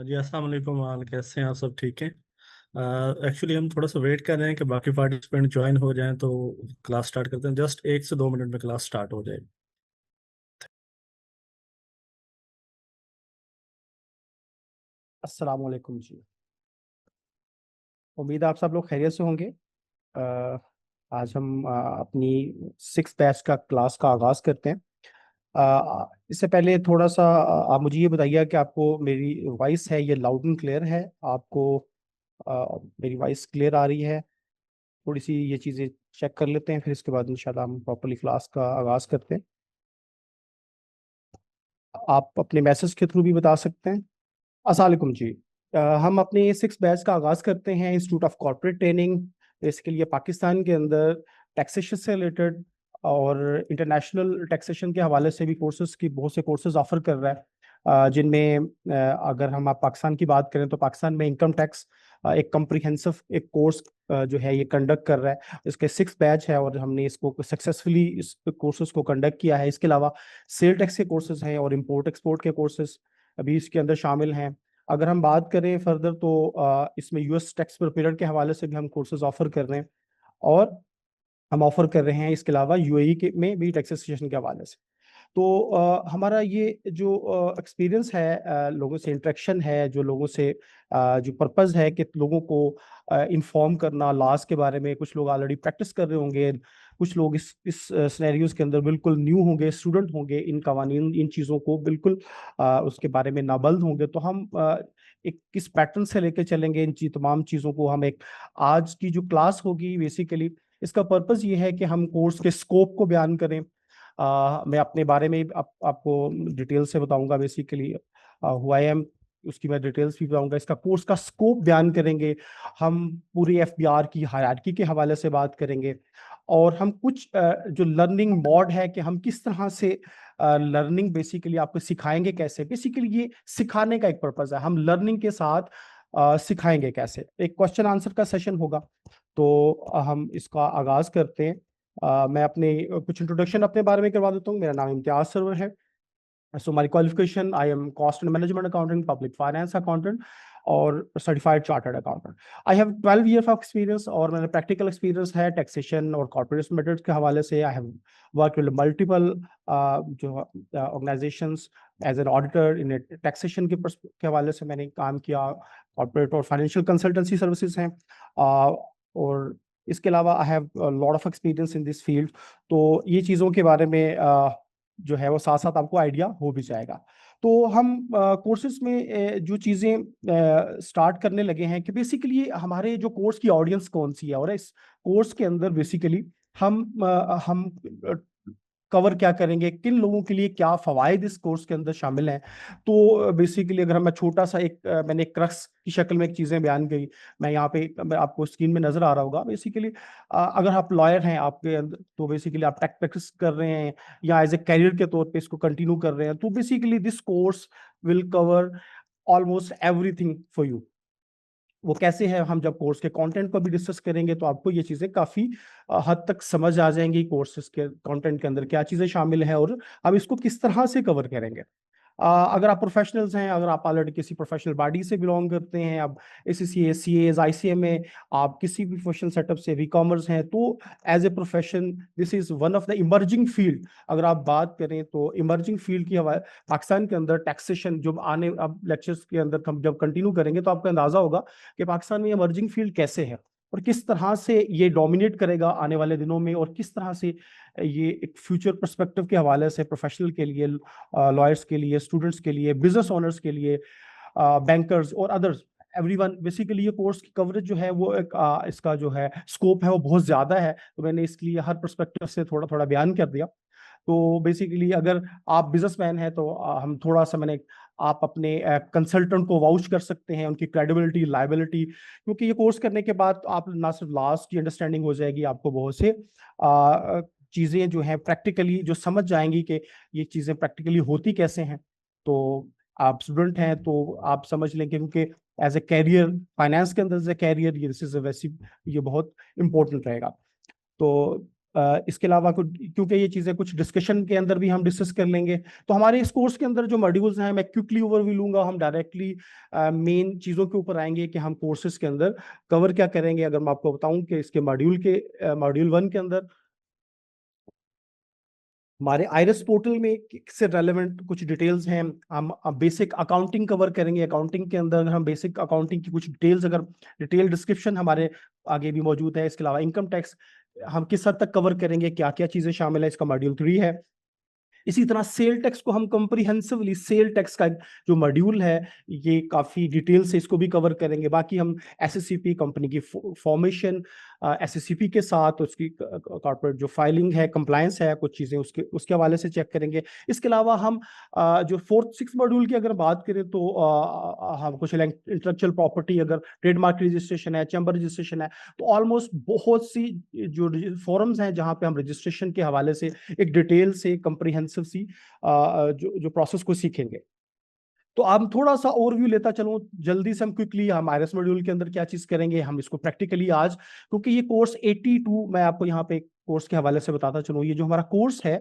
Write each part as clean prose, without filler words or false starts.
जी अस्सलाम वालेकुम। हाल कैसे हैं आप? सब ठीक है। एक्चुअली हम थोड़ा सा वेट कर रहे हैं कि बाकी पार्टिसिपेंट ज्वाइन हो जाएं तो क्लास स्टार्ट करते हैं। जस्ट 1 से 2 मिनट में क्लास स्टार्ट हो जाएगी। अस्सलाम वालेकुम जी। उम्मीद है आप सब लोग खैरियत से होंगे। अ, आज हम अपनी सिक्स बैच का क्लास का आगाज करते हैं। इससे पहले थोड़ा सा आप मुझे ये बताइए कि आपको मेरी वॉइस है ये लाउड एंड क्लियर है? आपको मेरी वॉइस क्लियर आ रही है? थोड़ी सी ये चीज़ें चेक कर लेते हैं, फिर इसके बाद इंशाल्लाह हम प्रॉपरली क्लास का आगाज करते हैं। आप अपने मैसेज के थ्रू भी बता सकते हैं। अस्सलाम वालेकुम जी। हम अपने सिक्स बैच का आगाज करते हैं इंस्टीट्यूट ऑफ कॉर्पोरेट ट्रेनिंग। इसके लिए पाकिस्तान के अंदर टैक्सेशन से रिलेटेड और इंटरनेशनल टैक्सेशन के हवाले से भी कोर्सेज की बहुत से कोर्सेज ऑफर कर रहा है। जिनमें अगर हम आप पाकिस्तान की बात करें तो पाकिस्तान में इनकम टैक्स एक कम्प्रिहेंसिव एक कोर्स जो है ये कंडक्ट कर रहा है। इसके सिक्स बैच है और हमने इसको सक्सेसफुली इस कोर्सेज को कंडक्ट किया है। इसके अलावा सेल टैक्स के कोर्सेज हैं और इम्पोर्ट एक्सपोर्ट के कोर्सेज अभी इसके अंदर शामिल हैं। अगर हम बात करें फर्दर तो इसमें यूएस टैक्स प्रिपेयर के हवाले से भी हम कोर्सेज ऑफर कर रहे हैं और हम ऑफर कर रहे हैं इसके अलावा यूएई के में भी टैक्सेशन के हवाले से। तो हमारा ये जो एक्सपीरियंस है, लोगों से इंटरेक्शन है, जो लोगों से जो पर्पस है कि लोगों को इन्फॉर्म करना लॉज के बारे में। कुछ लोग ऑलरेडी प्रैक्टिस कर रहे होंगे, कुछ लोग इस सिनेरियोज के अंदर बिल्कुल न्यू होंगे, स्टूडेंट होंगे, इन कवानीन इन चीज़ों को बिल्कुल उसके बारे में नाबल्द होंगे। तो हम एक किस पैटर्न से लेके चलेंगे इन तमाम चीज़ों को। हम एक आज की जो क्लास होगी बेसिकली इसका पर्पस ये है कि हम कोर्स के स्कोप को बयान करें। मैं अपने बारे में आपको डिटेल से बताऊंगा बेसिकली हु आई एम, उसकी मैं डिटेल्स भी बताऊंगा। इसका कोर्स का स्कोप बयान करेंगे। हम पूरी एफबीआर की हायरार्की के हवाले से बात करेंगे और हम कुछ जो लर्निंग मोड है कि हम किस तरह से लर्निंग बेसिकली आपको सिखाएंगे कैसे। बेसिकली ये सिखाने का एक पर्पज है, हम लर्निंग के साथ सिखाएंगे कैसे। एक क्वेश्चन आंसर का सेशन होगा। तो हम इसका आगाज करते हैं। मैं अपने कुछ इंट्रोडक्शन अपने बारे में करवा देता हूँ। मेरा नाम इम्तियाज सरवर है। So my qualification, I am cost and management accountant, public finance accountant और certified chartered accountant. I have 12 year of experience और मैंने प्रैक्टिकल एक्सपीरियंस है टैक्सेशन और कॉर्पोरेट मेथड्स के हवाले से। I have work with multiple जो organizations as an auditor in taxation के हवाले से मैंने काम किया। कॉर्पोरेट और फाइनेंशियल कंसल्टेंसी सर्विसेज हैं और इसके अलावा I have lot of experience in this field. तो ये चीज़ों के बारे में जो है वो साथ साथ आपको आइडिया हो भी जाएगा। तो हम कोर्सेज में जो चीज़ें स्टार्ट करने लगे हैं कि बेसिकली हमारे जो कोर्स की ऑडियंस कौन सी है और इस कोर्स के अंदर बेसिकली हम कवर क्या करेंगे, किन लोगों के लिए क्या फवायद इस कोर्स के अंदर शामिल हैं। तो बेसिकली अगर मैं छोटा सा एक मैंने एक क्रक्स की शक्ल में एक चीज़ें बयान की। मैं यहाँ पे आपको स्क्रीन में नजर आ रहा होगा। बेसिकली अगर आप लॉयर हैं आपके अंदर तो बेसिकली आप टैक्स प्रैक्टिस कर रहे हैं या एज ए करियर के तौर पे इसको कंटिन्यू कर रहे हैं तो basically this course will cover almost everything for you. वो कैसे है, हम जब कोर्स के कंटेंट को भी डिस्कस करेंगे तो आपको ये चीज़ें काफ़ी हद तक समझ आ जाएंगी कोर्सेज के कंटेंट के अंदर क्या चीज़ें शामिल हैं और हम इसको किस तरह से कवर करेंगे। अगर आप प्रोफेशनल्स हैं, अगर आप ऑलरेडी किसी प्रोफेशनल बॉडी से बिलोंग करते हैं, आप एसीसीए सीएज आईसीएमए, आप किसी भी प्रोफेशनल सेटअप से भी कॉमर्स हैं तो as a profession this is one of the emerging field. अगर आप बात करें तो इमर्जिंग फील्ड की पाकिस्तान के अंदर टैक्सेशन जो आने अब लेक्चर्स के अंदर हम जब कंटिन्यू करेंगे तो आपको अंदाजा होगा कि पाकिस्तान में इमर्जिंग फील्ड कैसे है और किस तरह से ये डोमिनेट करेगा आने वाले दिनों में और किस तरह से ये एक फ्यूचर पर्सपेक्टिव के हवाले से प्रोफेशनल के लिए, लॉयर्स के लिए, स्टूडेंट्स के लिए, बिजनेस ओनर्स के लिए, बैंकर्स और अदर्स, एवरीवन। बेसिकली ये कोर्स की कवरेज जो है वो एक इसका जो है स्कोप है वो बहुत ज़्यादा है। तो मैंने इसके लिए हर पर्सपेक्टिव से थोड़ा थोड़ा बयान कर दिया। तो बेसिकली अगर आप बिजनेसमैन हैं तो हम थोड़ा सा मैंने आप अपने कंसल्टेंट को वाउच कर सकते हैं, उनकी क्रेडिबिलिटी, लाइबिलिटी, क्योंकि ये कोर्स करने के बाद आप ना सिर्फ लास्ट की अंडरस्टैंडिंग हो जाएगी, आपको बहुत से चीज़ें जो हैं प्रैक्टिकली जो समझ जाएंगी कि ये चीज़ें प्रैक्टिकली होती कैसे हैं। तो आप स्टूडेंट हैं तो आप समझ लेंगे क्योंकि एज ए कैरियर फाइनेंस के अंदर एज ए कैरियर ये दिस इज वैसी ये बहुत इंपॉर्टेंट रहेगा। तो इसके अलावा क्योंकि ये चीज़ें कुछ डिस्कशन के अंदर भी हम डिस्कस कर लेंगे, तो हमारे इस कोर्स के अंदर जो मॉड्यूल्स हैं मैं क्विकली ओवरव्यू लूंगा, हम डायरेक्टली मेन चीज़ों के ऊपर आएंगे कि हम कोर्सेज के अंदर कवर क्या करेंगे। अगर मैं आपको बताऊं कि इसके मॉड्यूल 1 के अंदर हमारे आइरिस पोर्टल में से रेलेवेंट कुछ डिटेल्स हैं। हम बेसिक अकाउंटिंग कवर करेंगे, अकाउंटिंग के अंदर हम बेसिक अकाउंटिंग की कुछ डिटेल्स, अगर डिटेल डिस्क्रिप्शन हमारे आगे भी मौजूद है। इसके अलावा इनकम टैक्स हम किस हद तक कवर करेंगे, क्या क्या चीजें शामिल है, इसका मॉड्यूल 3 है। इसी तरह सेल टैक्स को हम कंप्रीहेंसिवली, सेल टैक्स का जो मॉड्यूल है ये काफी डिटेल से इसको भी कवर करेंगे। बाकी हम एसएससीपी कंपनी की फॉर्मेशन, एसएससीपी के साथ उसकी कॉर्पोरेट जो फाइलिंग है, कंप्लायंस है, कुछ चीजें उसके उसके हवाले से चेक करेंगे। इसके अलावा हम जो 4th 6th मॉड्यूल की अगर बात करें तो हम कुछ इंटेलेक्चुअल प्रॉपर्टी, अगर ट्रेडमार्क रजिस्ट्रेशन है, चैम्बर रजिस्ट्रेशन है, तो ऑलमोस्ट बहुत सी जो फॉरम्स हैं जहां पे हम रजिस्ट्रेशन के हवाले से एक डिटेल से कंप्रीहेंसिव सी जो प्रोसेस को सीखेंगे। तो आप थोड़ा सा ओवरव्यू लेता चलूं जल्दी से, हम क्विकली हम आईरिस मॉड्यूल के अंदर क्या चीज करेंगे, हम इसको प्रैक्टिकली आज, क्योंकि ये कोर्स 82, मैं आपको यहाँ पे कोर्स के हवाले से बताता चलूं। ये जो हमारा कोर्स है,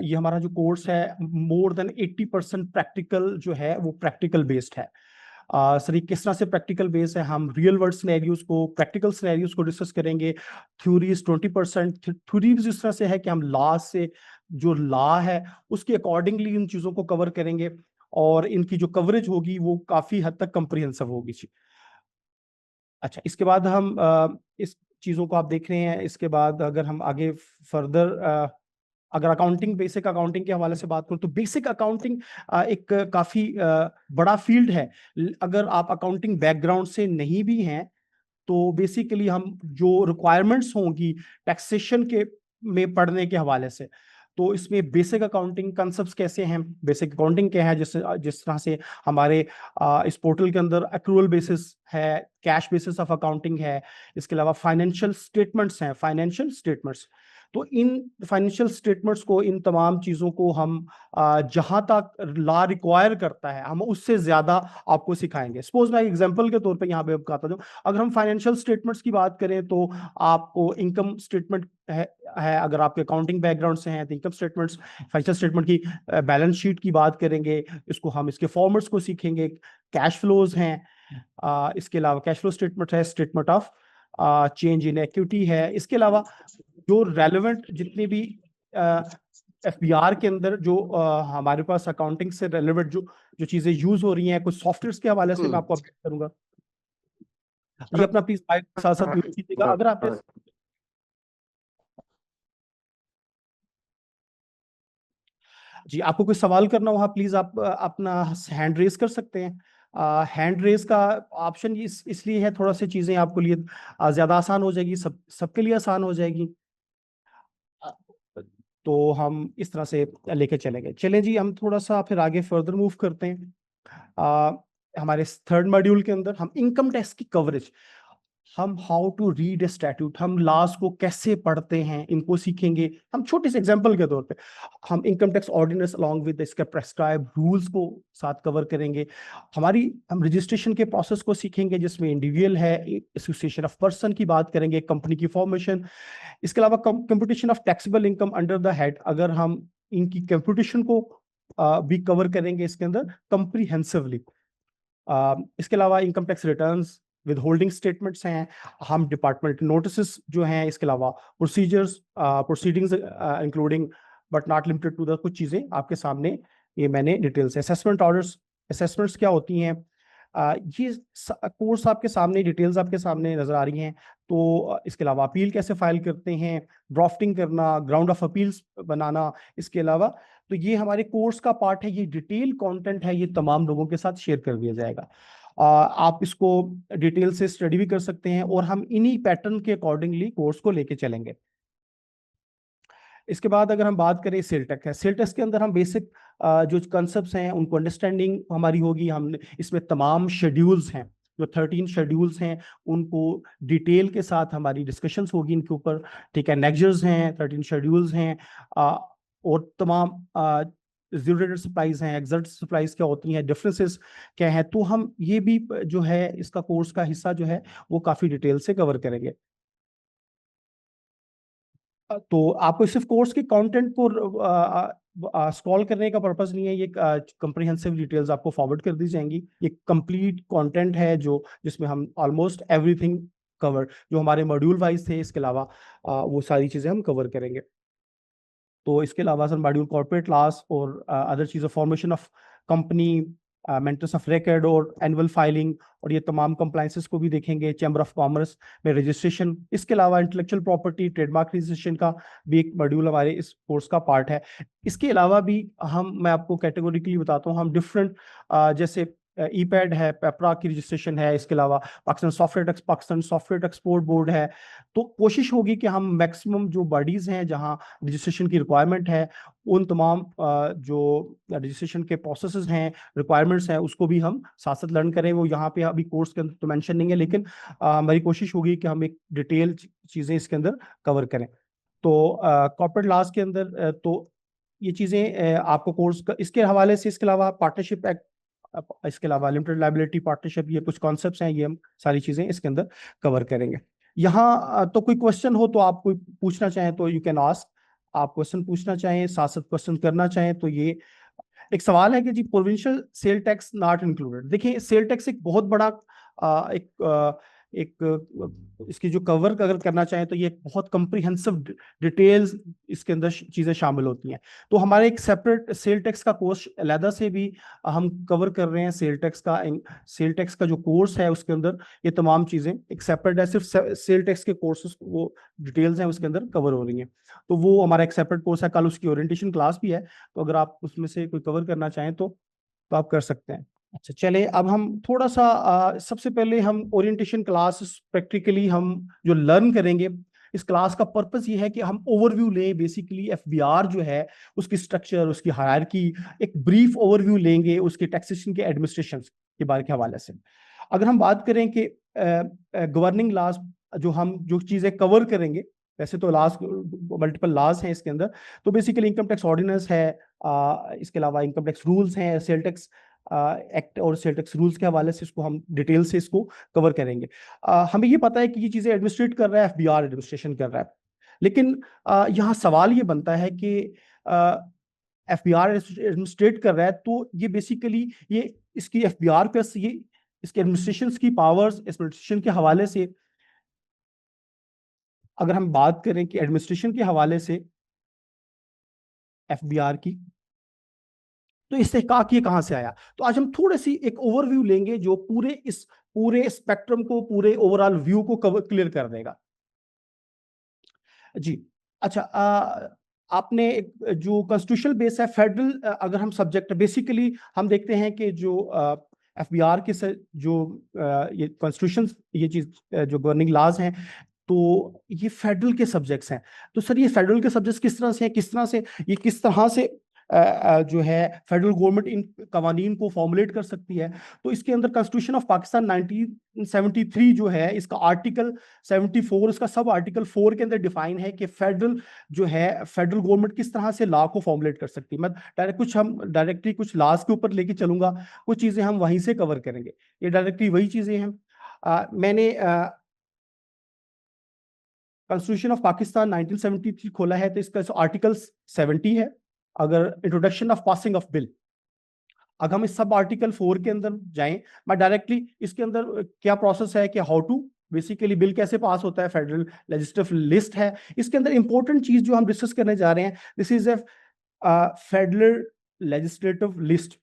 ये हमारा जो कोर्स है मोर देन 80% प्रैक्टिकल जो है वो प्रैक्टिकल बेस्ड है। सर ये किस तरह से प्रैक्टिकल बेस है, हम रियल वर्ल्ड सिनेरियोज को, प्रैक्टिकल सिनेरियोज को डिस्कस करेंगे। थ्योरीज 20%, थ्योरीज इस तरह से है कि हम लॉ से, जो लॉ है उसके अकॉर्डिंगली इन चीजों को कवर करेंगे, और इनकी जो कवरेज होगी वो काफी हद तक कंप्रिहेंसिव होगी। अच्छा, इसके बाद हम इस चीजों को आप देख रहे हैं। इसके बाद अगर हम आगे फर्दर अगर अकाउंटिंग, बेसिक अकाउंटिंग के हवाले से बात करूं तो बेसिक अकाउंटिंग एक काफी बड़ा फील्ड है। अगर आप अकाउंटिंग बैकग्राउंड से नहीं भी हैं तो बेसिकली हम जो रिक्वायरमेंट्स होंगी टैक्सेशन के में पढ़ने के हवाले से, तो इसमें बेसिक अकाउंटिंग कंसेप्ट्स कैसे हैं, बेसिक अकाउंटिंग क्या है, जिस तरह से हमारे इस पोर्टल के अंदर एक्रूअल बेसिस है, कैश बेसिस ऑफ अकाउंटिंग है। इसके अलावा फाइनेंशियल स्टेटमेंट्स हैं, फाइनेंशियल स्टेटमेंट्स। तो इन फाइनेंशियल स्टेटमेंट्स को, इन तमाम चीज़ों को हम जहां तक लॉ रिक्वायर करता है हम उससे ज़्यादा आपको सिखाएंगे। सपोज मैं एग्जांपल के तौर पे यहाँ पे बताता हूँ, अगर हम फाइनेंशियल स्टेटमेंट्स की बात करें तो आपको इनकम स्टेटमेंट है, अगर आपके अकाउंटिंग बैकग्राउंड से हैं तो इनकम स्टेटमेंट्स, फाइनेंशियल स्टेटमेंट की बैलेंस शीट की बात करेंगे, इसको हम इसके फॉर्मेट्स को सीखेंगे। कैश फ्लोज हैं, इसके अलावा कैश फ्लो स्टेटमेंट है, statement of change in equity है। इसके अलावा जो रेलेवेंट जितने भी एफबीआर के अंदर जो हमारे पास अकाउंटिंग से रेलेवेंट जो जो चीजें यूज हो रही हैं, कुछ सॉफ्टवेयर के हवाले से मैं आपको अपडेट करूंगा। ये अपना प्लीज साथ साथ म्यूट कीजिएगा। अगर आपने जी आपको कोई सवाल करना हो प्लीज आप अपना हैंड रेज कर सकते हैं। हैंड रेज का ऑप्शन इसलिए है, थोड़ा सी चीजें आपको लिए ज्यादा आसान हो जाएगी, सबके लिए आसान हो जाएगी। तो हम इस तरह से लेके चलेंगे। चलें जी, हम थोड़ा सा फिर आगे फर्दर मूव करते हैं। हमारे 3rd मॉड्यूल के अंदर हम इनकम टैक्स की कवरेज, हम how to read a statute, हम लॉज को कैसे पढ़ते हैं इनको सीखेंगे। हम छोटे से एग्जांपल के तौर पे हम income tax ordinance along with इसके प्रेस्क्राइब रूल्स को साथ कवर करेंगे। हम रजिस्ट्रेशन के प्रोसेस को सीखेंगे जिसमें इंडिविजुअल है, एसोसिएशन ऑफ पर्सन की बात करेंगे, कंपनी की फॉर्मेशन। इसके अलावा computation of taxable income under the head, अगर हम इनकी कंप्यूटेशन को भी कवर करेंगे इसके अंदर कंप्रीहेंसिवली। इसके अलावा income tax returns, withholding statements हैं, हम डिपार्टमेंट नोटिस जो हैं, इसके अलावा procedures, proceedings including but not limited to the, कुछ चीजें आपके सामने ये मैंने डिटेल्स। असेसमेंट ऑर्डर्स, असेसमेंट्स क्या होती हैं, ये कोर्स आपके सामने, डिटेल्स आपके सामने नजर आ रही हैं। तो इसके अलावा अपील कैसे फाइल करते हैं, ड्राफ्टिंग करना, ग्राउंड ऑफ अपील्स बनाना। इसके अलावा तो ये हमारे कोर्स का पार्ट है, ये डिटेल कंटेंट है, ये तमाम लोगों के साथ शेयर कर दिया जाएगा। आप इसको डिटेल से स्टडी भी कर सकते हैं और हम इन्हीं पैटर्न के अकॉर्डिंगली कोर्स को लेके चलेंगे। इसके बाद अगर हम बात करें सेल टैक्स है, सेल टैक्स के अंदर हम बेसिक जो कंसेप्ट्स हैं उनको अंडरस्टैंडिंग हमारी होगी। हम इसमें तमाम शेड्यूल्स हैं, जो 13 शेड्यूल्स हैं उनको डिटेल के साथ हमारी डिस्कशंस होगी इनके ऊपर। ठीक है, नेक्जर्स हैं, 13 शेड्यूल्स हैं, और तमाम ज़ीरो सप्लाईज हैं, एग्जट सप्लाईज क्या होती हैं, डिफरेंसेस क्या हैं। तो हम ये भी जो है इसका कोर्स का हिस्सा जो है वो काफ़ी डिटेल से कवर करेंगे। तो आपको सिर्फ कोर्स के कंटेंट को स्क्रॉल करने का पर्पस नहीं है, ये कंप्रिहेंसिव डिटेल्स आपको फॉरवर्ड कर दी जाएंगी। ये कंप्लीट कंटेंट है जो जिसमें हम ऑलमोस्ट एवरीथिंग कवर, जो हमारे मॉड्यूल वाइज थे, इसके अलावा वो सारी चीजें हम कवर करेंगे। तो इसके अलावा सर मॉड्यूल कॉर्पोरेट लॉस और अदर चीज़ें, formation of company, maintenance of record और एनुअल फाइलिंग, और ये तमाम कंप्लाइंसेस को भी देखेंगे। चैम्बर ऑफ कॉमर्स में रजिस्ट्रेशन, इसके अलावा इंटेलेक्चुअल प्रॉपर्टी, ट्रेडमार्क रजिस्ट्रेशन का भी एक मॉड्यूल हमारे इस कोर्स का पार्ट है। इसके अलावा भी मैं आपको कैटेगोरिकली बताता हूँ, हम डिफरेंट जैसे ईपैड है, पेपरा की रजिस्ट्रेशन है, इसके अलावा पाकिस्तान सॉफ्टवेयर एक्सपोर्ट बोर्ड है। तो कोशिश होगी कि हम मैक्सिमम जो बॉडीज हैं जहां रजिस्ट्रेशन की रिक्वायरमेंट है, उन तमाम जो रजिस्ट्रेशन के प्रोसेसेस हैं, रिक्वायरमेंट्स हैं, उसको भी हम साथ साथ लर्न करें। वो यहाँ पे अभी कोर्स के अंदर तो मेंशन नहीं है, लेकिन हमारी कोशिश होगी कि हम एक डिटेल चीज़ें इसके अंदर कवर करें। तो कॉर्पोरेट लॉज के अंदर तो ये चीज़ें आपको कोर्स इसके हवाले से, इसके अलावा पार्टनरशिप एक्ट, इसके अलावा लिमिटेड लायबिलिटी पार्टनरशिप, ये कुछ कॉन्सेप्ट्स हैं, ये हम सारी चीज़ें इसके अंदर कवर करेंगे। यहाँ तो कोई क्वेश्चन हो तो आप कोई पूछना चाहें तो यू कैन आस्क। आप क्वेश्चन पूछना चाहें, साथ साथ क्वेश्चन करना चाहें तो ये एक सवाल है कि जी provincial sale tax not included. देखिए सेल टैक्स एक बहुत बड़ा एक इसकी जो कवर अगर करना चाहें तो ये बहुत कम्प्रिहेंसिव डिटेल्स इसके अंदर चीज़ें शामिल होती हैं। तो हमारे एक सेपरेट सेल टैक्स का कोर्स अलहदा से भी हम कवर कर रहे हैं। सेल टैक्स का जो कोर्स है उसके अंदर ये तमाम चीज़ें एक सेपरेट है, सिर्फ सेल टैक्स के कोर्सेज वो डिटेल्स हैं उसके अंदर कवर हो रही हैं। तो वो हमारा एक सेपरेट कोर्स है, कल उसकी ओरिएंटेशन क्लास भी है, तो अगर आप उसमें से कोई कवर करना चाहें तो आप कर सकते हैं। अच्छा चले, अब हम थोड़ा सा सबसे पहले हम ओरिएंटेशन क्लास प्रैक्टिकली हम जो लर्न करेंगे, इस क्लास का पर्पस ये है कि हम ओवरव्यू लें, बेसिकली एफबीआर जो है उसकी स्ट्रक्चर, उसकी हायरार्की, एक ब्रीफ ओवरव्यू लेंगे उसके टैक्सेशन के एडमिनिस्ट्रेशन के बारे के हवाले से। अगर हम बात करें कि गवर्निंग लॉज, जो चीज़ें कवर करेंगे, वैसे तो लॉज मल्टीपल लॉज हैं इसके अंदर, तो बेसिकली इनकम टैक्स ऑर्डिनेंस है, इसके अलावा इनकम टैक्स रूल्स हैं, सेल टैक्स एक्ट और सेल टैक्स रूल्स के हवाले से इसको हम डिटेल से इसको कवर करेंगे। हमें ये पता है कि ये चीज़ें एडमिनिस्ट्रेट कर रहा है एफबीआर, एडमिनिस्ट्रेशन कर रहा है, लेकिन यहाँ सवाल ये बनता है कि एफबीआर एडमिनिस्ट्रेट कर रहा है, तो ये बेसिकली ये इसकी एफबीआर पे ये इसके एडमिनिस्ट्रेशन की पावर्स, एडमिनिस्ट्रेशन के हवाले से अगर हम बात करें कि एडमिनिस्ट्रेशन के हवाले से एफबीआर की, तो इस्तेहकाक ये कहां से आया। तो आज हम थोड़ी सी एक ओवरव्यू लेंगे जो पूरे स्पेक्ट्रम को, पूरे ओवरऑल व्यू को कवर क्लियर कर देगा जी। अच्छा, आपने जो कॉन्स्टिट्यूशनल बेस है फेडरल, अगर हम सब्जेक्ट बेसिकली हम देखते हैं कि जो एफबीआर के जो ये कॉन्स्टिट्यूशन, ये चीज जो गवर्निंग लॉज हैं, तो ये फेडरल के सब्जेक्ट्स हैं। तो सर ये फेडरल के सब्जेक्ट्स किस तरह से हैं, किस तरह से जो है फेडरल गवर्नमेंट इन कवानीन को फॉर्मुलेट कर सकती है। तो इसके अंदर कॉन्स्टिट्यूशन ऑफ पाकिस्तान 1973 जो है, इसका आर्टिकल 74, इसका सब आर्टिकल 4 के अंदर डिफाइन है कि फेडरल गवर्नमेंट किस तरह से लॉ को फॉर्मुलेट कर सकती है। मैं डायरेक्टली कुछ लॉज के ऊपर लेके चलूंगा, कुछ चीजें हम वहीं से कवर करेंगे। ये डायरेक्टली वही चीजें हैं। मैंने कॉन्स्टिट्यूशन ऑफ पाकिस्तान 1973 खोला है, तो इसका आर्टिकल 70 है। अगर introduction of passing of bill, अगर हम इस सब आर्टिकल 4 के अंदर जाएं, मैं डायरेक्टली इसके अंदर क्या प्रोसेस है कि हाउ टू बेसिकली बिल कैसे पास होता है, फेडरल लेजिस्लेटिव लिस्ट है। इसके अंदर इंपॉर्टेंट चीज जो हम डिस्कस करने जा रहे हैं, this is a federal legislative list.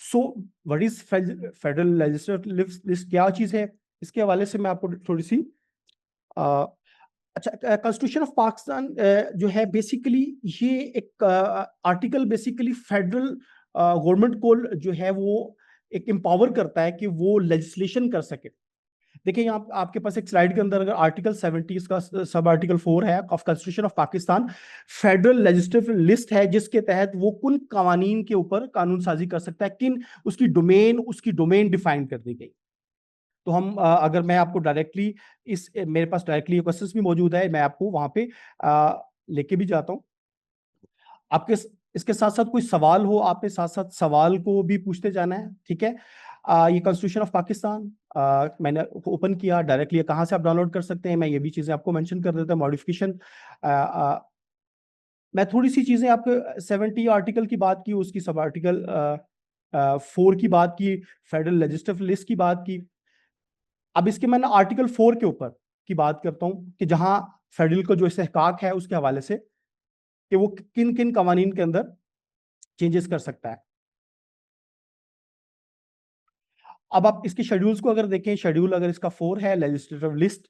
So what is federal legislative list, क्या चीज है, इसके हवाले से मैं आपको थोड़ी सी अच्छा, कॉन्स्टिट्यूशन ऑफ पाकिस्तान जो है बेसिकली ये एक आर्टिकल बेसिकली फेडरल गवर्नमेंट को जो है वो एक एम्पावर करता है कि वो लेजिस्लेशन कर सके। देखिए यहाँ आपके पास एक स्लाइड के अंदर अगर आर्टिकल 70 का सब आर्टिकल 4 है of constitution of Pakistan, federal legislative list है जिसके तहत वो कुल कवानीन के ऊपर कानून साजी कर सकता है, उसकी डोमेन डिफाइन कर दी गई। तो हम अगर मैं आपको डायरेक्टली मेरे पास डायरेक्टली क्वेश्चंस भी मौजूद है, मैं आपको वहां पे लेके भी जाता हूं। आपके इसके साथ साथ कोई सवाल हो, आपने साथ साथ सवाल को भी पूछते जाना है, ठीक है। ये कॉन्स्टिट्यूशन ऑफ पाकिस्तान मैंने ओपन किया डायरेक्टली, कहाँ से आप डाउनलोड कर सकते हैं, मैं ये भी चीजें आपको मेंशन कर देता हूँ। मॉडिफिकेशन, मैं थोड़ी सी चीजें आपको 70 आर्टिकल की बात की, उसकी सब आर्टिकल 4 की बात की, फेडरल लेजिस्लेटिव लिस्ट की बात की। अब इसके मैंने आर्टिकल 4 के ऊपर की बात करता हूँ कि जहां फेडरल को जो इस्तेहकाक है उसके हवाले से कि वो किन किन कवानीन के अंदर चेंजेस कर सकता है। अब आप इसके शेड्यूल्स को अगर देखें, शेड्यूल अगर इसका 4 है, लेजिस्लेटिव लिस्ट,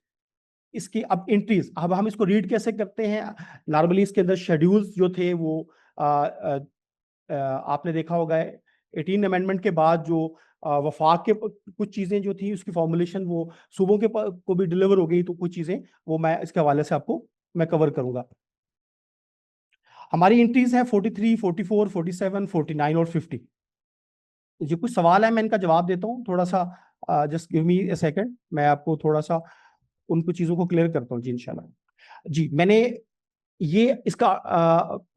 इसकी अब एंट्रीज, अब हम इसको रीड कैसे करते हैं। नॉर्मली इसके अंदर शेड्यूल्स जो थे वो आपने देखा होगा 18 अमेंडमेंट के बाद जो वफाक के कुछ चीजें जो थी उसकी फॉर्मुलेशन वो सूबों के को भी डिलीवर हो गई, तो कुछ चीजें वो मैं इसके हवाले से आपको मैं कवर करूंगा। हमारी एंट्रीज है 43, 44, 47, 49 और 50। जो कुछ सवाल है मैं इनका जवाब देता हूँ, थोड़ा सा just give me a second, मैं आपको थोड़ा सा उन कुछ चीजों को क्लियर करता हूँ जी इंशाल्लाह। जी मैंने ये इसका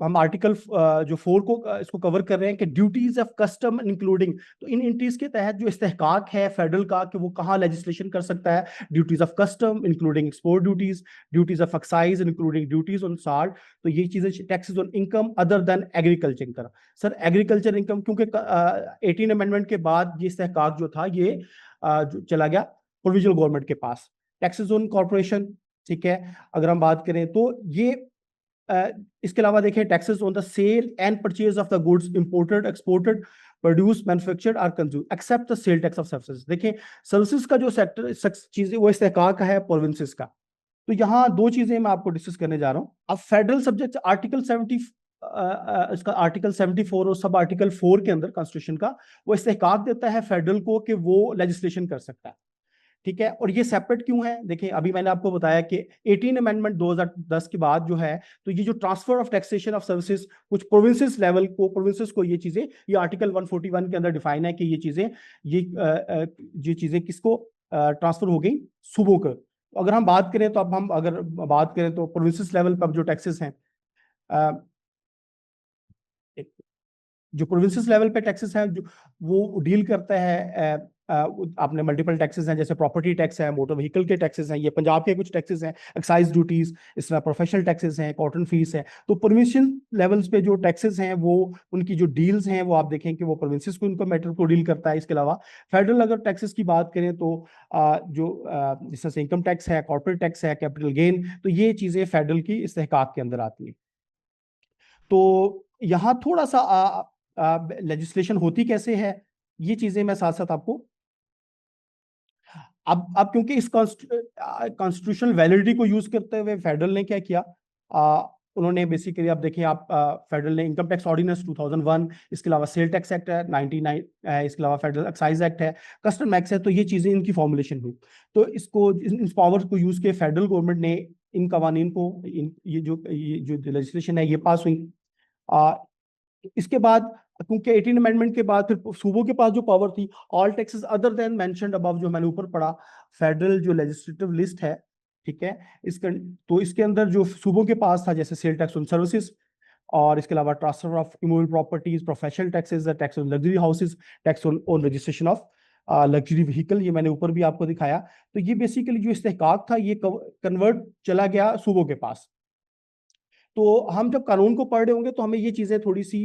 हम आर्टिकल जो 4 को इसको कवर कर रहे हैं कि ड्यूटीज ऑफ कस्टम इंक्लूडिंग, तो इन एंट्रीज के तहत जो इस्तेहकाक है फेडरल का कि वो कहाँ लेजिस्लेशन कर सकता है। Duties of custom including export duties, duties of excise including duties on salt, तो ये चीजें taxes on income other than agriculture income. Sir agriculture income क्योंकि 18 अमेंडमेंट के बाद ये इस्तेहकाक जो था ये जो चला गया प्रोविजनल गवर्नमेंट के पास। टैक्सेस ऑन कॉर्पोरेशन, ठीक है, अगर हम बात करें तो ये इसके अलावा देखें taxes on the sale and purchase of the goods imported, exported, produce, manufactured or consume except the sale tax of services. देखें सर्विसेज का जो सेक्टर चीजें वो इस्तेहकाक है प्रोविंसेस का। तो यहाँ दो चीजें मैं आपको डिस्कस करने जा रहा हूँ। अब फेडरल सब्जेक्ट आर्टिकल 70 इसका आर्टिकल 74 और सब आर्टिकल 4 के अंदर कॉन्स्टिट्यूशन का वो इस्तेहकाक देता है फेडरल को कि वो लेजिस्लेशन कर सकता है, ठीक है। और ये सेपरेट क्यों है, देखिए अभी मैंने आपको बताया कि 18 अमेंडमेंट 2010 के बाद जो है, तो ये जो transfer of taxation of services कुछ प्रोविंसेस लेवल को, प्रोविंसेस को ये चीजें, ये आर्टिकल 141 के अंदर डिफाइन है कि ये चीजें किसको ट्रांसफर हो गई, सूबों को। अगर हम बात करें तो अब हम अगर बात करें तो प्रोविंसेस लेवल पर जो टैक्सेस हैं, जो प्रोविंसेस लेवल पे टैक्सेस हैं जो वो डील करता है आपने मल्टीपल टैक्सेस हैं, जैसे प्रॉपर्टी टैक्स है, मोटर व्हीकल के टैक्सेस हैं, ये पंजाब के कुछ टैक्सेस हैं, एक्साइज ड्यूटीज, इस तरह प्रोफेशनल टैक्सेस हैं, कॉटन फीस है। तो प्रोविंशियल लेवल्स पे जो टैक्सेस हैं वो उनकी जो डील्स हैं वो आप देखें कि वो प्रोविंसेस को उनको मैटर को डील करता है। इसके अलावा फेडरल अगर टैक्सेस की बात करें तो जिस तरह से इनकम टैक्स है, कॉर्पोरेट टैक्स है, कैपिटल गेन, तो ये चीजें फेडरल की इस्तेहकाक के अंदर आती है। तो यहाँ थोड़ा सा लेजिस्लेशन होती कैसे है, ये चीजें मैं साथ साथ आपको अब क्योंकि इस कॉन्स्टिट्यूशनल वैलिडिटी को यूज करते हुए फेडरल ने क्या किया, उन्होंने बेसिकली आप देखिए आप फेडरल ने इनकम टैक्स ऑर्डिनेंस 2001, इसके अलावा सेल टैक्स एक्ट है 99 है, इसके अलावा फेडरल एक्साइज एक्ट है, कस्टम एक्ट है, तो ये चीजें इनकी फॉर्मुलेशन हुई। तो इसको इस पावर को यूज के फेडरल गवर्नमेंट ने इन कवानीन को ये जो लेजिस्लेशन है ये पास हुई। इसके बाद क्योंकि 18 अमेंडमेंट के बाद फिर सूबों के पास जो पावर थी, all taxes other than mentioned above, जो मैंने ऊपर पढ़ा फेडरल जो लेजिस्लेटिव लिस्ट है, ठीक है, इसका तो इसके अंदर जो सूबों के पास था जैसे सेल टैक्स ऑन सर्विसेज, और इसके अलावा transfer of immovable properties, professional taxes, tax on luxury houses, tax on registration of luxury vehicle, ये मैंने ऊपर भी आपको दिखाया। तो ये बेसिकली जो इस्तेहकाक था ये कन्वर्ट चला गया सूबों के पास। तो हम जब कानून को पढ़ रहे होंगे तो हमें ये चीजें थोड़ी सी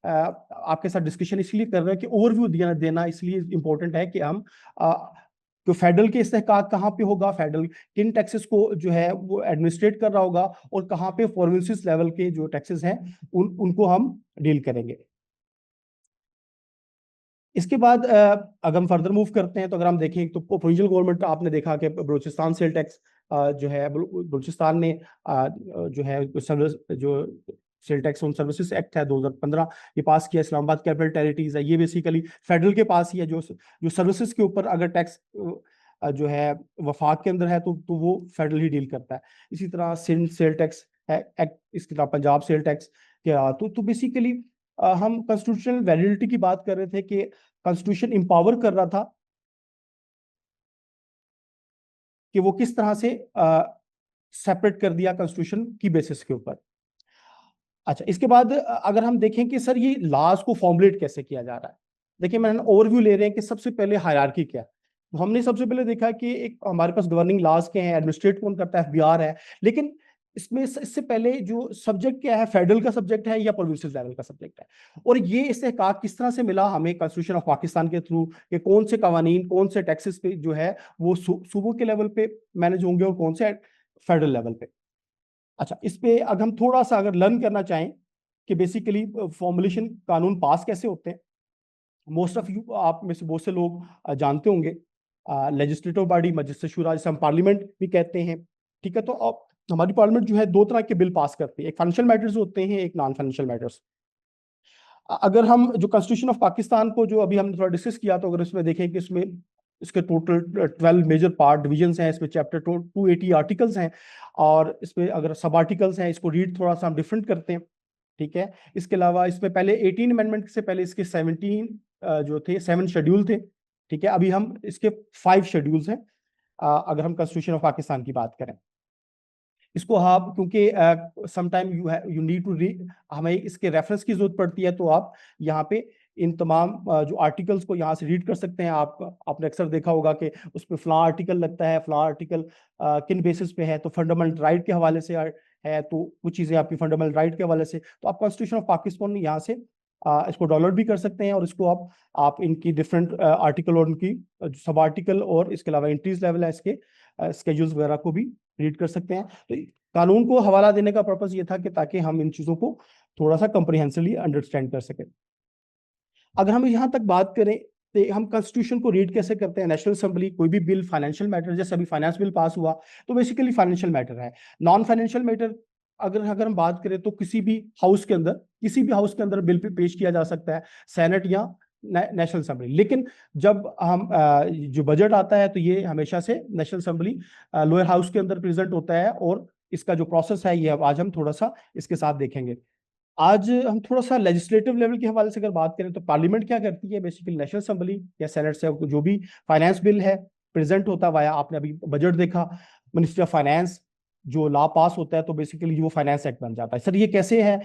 आपके साथ डिस्कशन इसलिए कर रहे हैं कि ओवरव्यू देना इसलिए इम्पोर्टेंट है कि हम जो फेडरल के इस्तेहकाक कहाँ पे होगा, फेडरल किन टैक्सेस को जो है वो एडमिनिस्ट्रेट कर रहा होगा, और कहाँ पे प्रोविंसेस लेवल के जो टैक्सेस हैं उनको हम डील करेंगे। इसके बाद अगर हम फर्दर मूव करते हैं तो अगर हम देखें तो प्रोविंशियल गवर्नमेंट आपने देखा कि बलूचिस्तान सेल टैक्स जो है बलूचिस्तान ने जो है जो sale tax on services act है 2015 ये पास किया। इस्लामाबाद कैपिटल टेरिटरीज है, ये बेसिकली फेडरल के पास ही है, जो सर्विसेज के ऊपर अगर टैक्स जो है वफाक के अंदर है तो वो फेडरल ही डील करता है। इसी तरह सिंध सेल टैक्स है एक्ट, इसके अलावा पंजाब सेल टैक्स क्या, तो बेसिकली हम कॉन्स्टिट्यूशनल वैलिडिटी की बात कर रहे थे कि कॉन्स्टिट्यूशन इंपावर कर रहा था कि वो किस तरह से सेपरेट कर दिया कॉन्स्टिट्यूशन की बेसिस के ऊपर। अच्छा, इसके बाद अगर हम देखें कि सर ये लॉज को फॉर्मुलेट कैसे किया जा रहा है, देखिए मैंने ओवरव्यू ले रहे हैं कि सबसे पहले हायरार्की क्या है। तो हमने सबसे पहले देखा कि एक हमारे पास गवर्निंग लॉज के हैं, एडमिनिस्ट्रेट कौन करता है, एफबीआर है, लेकिन इसमें इससे पहले जो सब्जेक्ट क्या है, फेडरल का सब्जेक्ट है या प्रोविंशियल लेवल का सब्जेक्ट है। और ये इस्तेहकाक किस तरह से मिला हमें कॉन्स्टिट्यूशन ऑफ पाकिस्तान के थ्रू, कि कौन से कवानीन कौन से टैक्सेस पे जो है वो सूबों के लेवल पे मैनेज होंगे और कौन से फेडरल लेवल पे। अच्छा, इस पे अगर हम थोड़ा सा अगर लर्न करना चाहें कि बेसिकली फॉर्मुलेशन कानून पास कैसे होते हैं, मोस्ट ऑफ यू आप में से बहुत से लोग जानते होंगे, लेजिस्लेटिव बॉडी मजलिस शूरा जिसे हम पार्लियामेंट भी कहते हैं, ठीक है। तो अब हमारी पार्लियामेंट जो है दो तरह के बिल पास करती है, एक फाइनेंशियल मैटर्स होते हैं, एक नॉन फाइनेंशियल मैटर्स। अगर हम जो कॉन्स्टिट्यूशन ऑफ पाकिस्तान को जो अभी हमने थोड़ा डिस्कस किया, तो अगर इसमें देखें कि इसमें इसके टोटल 12 मेजर पार्ट डिविजन्स हैं, इसमें चैप्टर 280 आर्टिकल्स हैं, और इसमें अगर सब आर्टिकल्स हैं इसको रीड थोड़ा सा हम डिफरेंट करते हैं, ठीक है। इसके अलावा इसमें पहले 18 अमेंडमेंट से पहले इसके 17 जो थे 7 शेड्यूल थे, ठीक है। अभी हम इसके 5 शेड्यूल्स हैं अगर हम कॉन्स्टिट्यूशन ऑफ पाकिस्तान की बात करें। इसको आप क्योंकि sometime you need to read, हमें इसके रेफरेंस की जरूरत पड़ती है, तो आप यहाँ पे इन तमाम जो आर्टिकल्स को यहाँ से रीड कर सकते हैं। आपने अक्सर देखा होगा कि उसमें फला आर्टिकल लगता है, फला आर्टिकल किन बेसिस पे है, तो फंडामेंटल राइट के हवाले से है, तो कुछ चीज़ें आपकी फंडामेंटल राइट के हवाले से, तो आप कॉन्स्टिट्यूशन ऑफ पाकिस्तान यहाँ से इसको डाउनलोड भी कर सकते हैं, और इसको आप इनकी डिफरेंट आर्टिकल और उनकी सब आर्टिकल और इसके अलावा एंट्रीज लेवल है इसके स्केड्यूल्स वगैरह को भी रीड कर सकते हैं। तो कानून को हवाला देने का पर्पस ये था कि ताकि हम इन चीज़ों को थोड़ा सा कंप्रिहेंसिवली अंडरस्टैंड कर सकें। अगर हम यहाँ तक बात करें तो हम कॉन्स्टिट्यूशन को रीड कैसे करते हैं, नेशनल असेंबली कोई भी बिल फाइनेंशियल मैटर, जैसे अभी फाइनेंस बिल पास हुआ तो बेसिकली फाइनेंशियल मैटर है। नॉन फाइनेंशियल मैटर अगर अगर हम बात करें तो किसी भी हाउस के अंदर बिल पे पेश किया जा सकता है, सेनेट या नेशनल असेंबली। लेकिन जब हम जो बजट आता है तो ये हमेशा से नेशनल असेंबली लोअर हाउस के अंदर प्रेजेंट होता है, और इसका जो प्रोसेस है ये आज हम थोड़ा सा इसके साथ देखेंगे। आज हम थोड़ा सा लेजिस्लेटिव लेवल के हवाले से अगर बात करें तो पार्लियामेंट क्या करती है, बेसिकली नेशनल असेंबली या सेनेट से जो भी फाइनेंस बिल है प्रेजेंट होता है, वाया आपने अभी बजट देखा, मिनिस्ट्री ऑफ फाइनेंस जो लॉ पास होता है तो बेसिकली वो फाइनेंस एक्ट बन जाता है। सर ये कैसे है,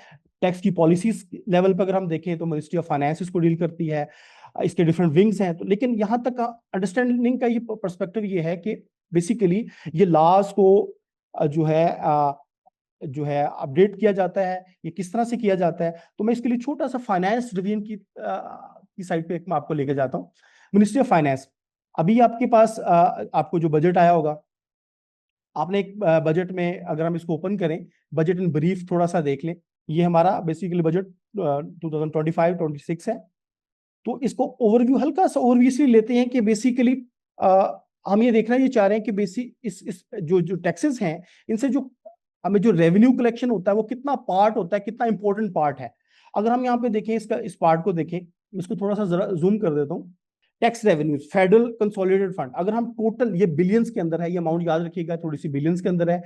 टैक्स की पॉलिसीज लेवल पर अगर हम देखें तो मिनिस्ट्री ऑफ फाइनेंस इसको डील करती है, इसके डिफरेंट विंग्स हैं। तो लेकिन यहाँ तक अंडरस्टैंडिंग का ये पर्सपेक्टिव ये है कि बेसिकली ये लॉज को जो है अपडेट किया जाता है, ये किस तरह से किया जाता है। तो मैं इसके लिए छोटा सा फाइनेंस डिवीजन की साइड पे मैं आपको लेके जाता हूँ। मिनिस्ट्री ऑफ फाइनेंस, अभी आपके पास आपको जो बजट आया होगा, आपने एक बजट में अगर हम इसको ओपन करें, बजट इन ब्रीफ थोड़ा सा देख लें, ये हमारा बेसिकली बजट 2025-26 है। तो इसको ओवरव्यू, हल्का सा ओवरव्यू इसलिए लेते हैं कि बेसिकली हम ये देखना ये चाह रहे हैं कि बेसिक इस जो टैक्सेस हैं इनसे जो हमें जो रेवेन्यू कलेक्शन होता है वो कितना पार्ट होता है, कितना इंपॉर्टेंट पार्ट है। अगर हम यहाँ पे देखें इस पार्ट को देखें, इसको थोड़ा सा जरा जूम कर देता हूँ। Tax revenues, federal consolidated fund, अगर हम टोटल, ये बिलियंस के अंदर है, ये अमाउंट याद रखिएगा, थोड़ी सी बिलियंस के अंदर है।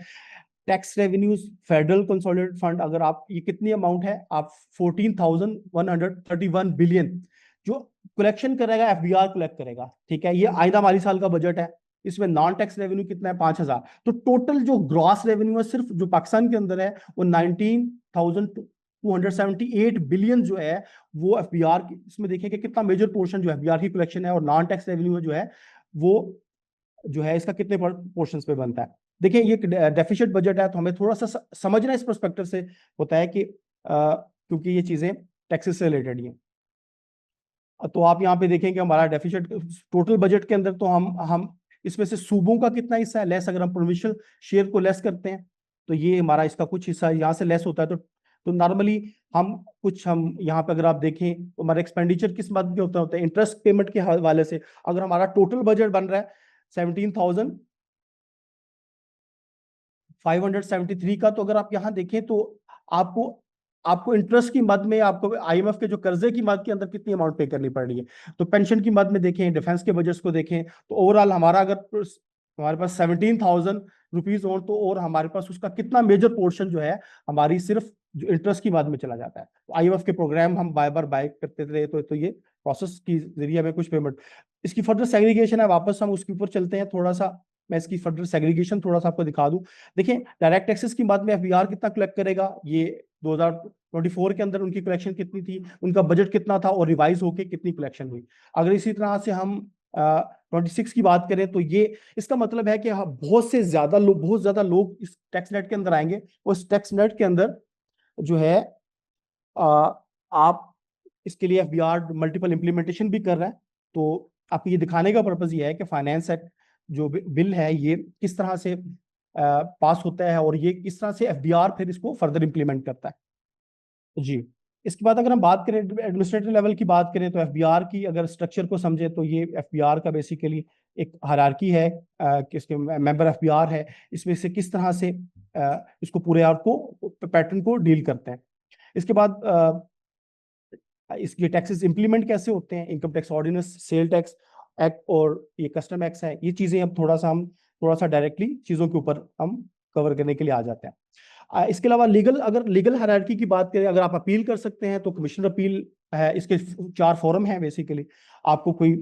Tax revenues federal consolidated fund, अगर आप ये कितनी अमाउंट है, आप 14,131 बिलियन जो कलेक्शन करेगा, एफबीआर कलेक्ट करेगा, ठीक है। ये आइंदा माली साल का बजट है। इसमें नॉन टैक्स रेवेन्यू कितना है, 5,000। तो टोटल जो ग्रॉस रेवेन्यू है सिर्फ जो पाकिस्तान के अंदर है वो 19,278 बिलियन जो है वो एफबीआर की, इसमें देखिए कि कितना मेजर पोर्शन जो एफबीआर की कलेक्शन है, और नॉन टैक्स रेवेन्यू जो है वो जो है इसका कितने पोर्शन पे बनता है। देखिए ये डेफिशिट बजट है, तो हमें थोड़ा सा समझना इस पर्सपेक्टिव से होता है कि क्योंकि ये चीजें टैक्सेस से रिलेटेड ही हैं। तो आप यहाँ पे देखेंगे हमारा डेफिशिट टोटल बजट के अंदर, तो हम इसमें से सूबों का कितना हिस्सा है लेस, अगर हम प्रोविंशियल शेयर को लेस करते हैं तो ये हमारा इसका कुछ हिस्सा यहाँ से लेस होता है। तो नॉर्मली हम यहाँ पे अगर आप देखें तो हमारा एक्सपेंडिचर किस बात के होता है, इंटरेस्ट पेमेंट के हवाले से। अगर हमारा टोटल बजट बन रहा है 17,573 का, तो अगर आप यहाँ देखें तो आपको इंटरेस्ट की मद में, आपको आईएमएफ के जो कर्जे की मद के अंदर कितनी अमाउंट पे करनी पड़ रही है। तो पेंशन की मद में देखें, डिफेंस के बजट्स को देखें, तो ओवरऑल हमारा अगर हमारे पास 17,000 रुपीज हो तो, और हमारे पास उसका कितना मेजर पोर्शन जो है हमारी सिर्फ जो इंटरेस्ट की मद में चला जाता है। तो आईएमएफ के प्रोग्राम हम बार बाय करते रहे, तो ये प्रोसेस की जरिए हमें कुछ पेमेंट, इसकी फर्दर सेग्रीगेशन है, वापस हम उसके ऊपर चलते हैं थोड़ा सा, मैं इसकी फर्दर सेग्रीगेशन थोड़ा सा आपको दिखा दूं। देखिए डायरेक्ट टैक्सेस की बात में एफबीआर कितना कलेक्ट करेगा, ये 2024 के अंदर उनकी कलेक्शन कितनी थी, उनका बजट कितना था और रिवाइज होके कितनी कलेक्शन हुई। अगर इसी तरह से हम 26 की बात करें तो ये इसका मतलब है कि बहुत ज्यादा लोग इस टैक्स नेट के अंदर आएंगे। उस टैक्स नेट के अंदर जो है आप इसके लिए एफबीआर मल्टीपल इम्प्लीमेंटेशन भी कर रहा है। तो आपको ये दिखाने का पर्पज ये है कि फाइनेंस एक्ट जो बिल है ये किस तरह से पास होता है और ये किस तरह से एफबीआर फिर इसको फर्दर इम्प्लीमेंट करता है। जी। इसके बाद अगर हम बात करें एडमिनिस्ट्रेटिव लेवल की बात करें तो एफबीआर की अगर स्ट्रक्चर को समझे तो ये एफबीआर का बेसिकली एक हायरार्की है कि इसके मेंबर एफबीआर है, इसमें से किस तरह से इसको पूरे आर को पैटर्न को डील करते हैं। इसके बाद इसके टैक्सेस इंप्लीमेंट कैसे होते हैं, income tax ordinance, sale tax act और ये कस्टम एक्ट है, ये चीजें अब थोड़ा सा डायरेक्टली चीजों के ऊपर हम कवर करने के लिए आ जाते हैं। इसके अलावा अगर लीगल हायरार्की की बात करें, अगर आप अपील कर सकते हैं तो कमिश्नर अपील है, इसके 4 फोरम हैं बेसिकली। आपको कोई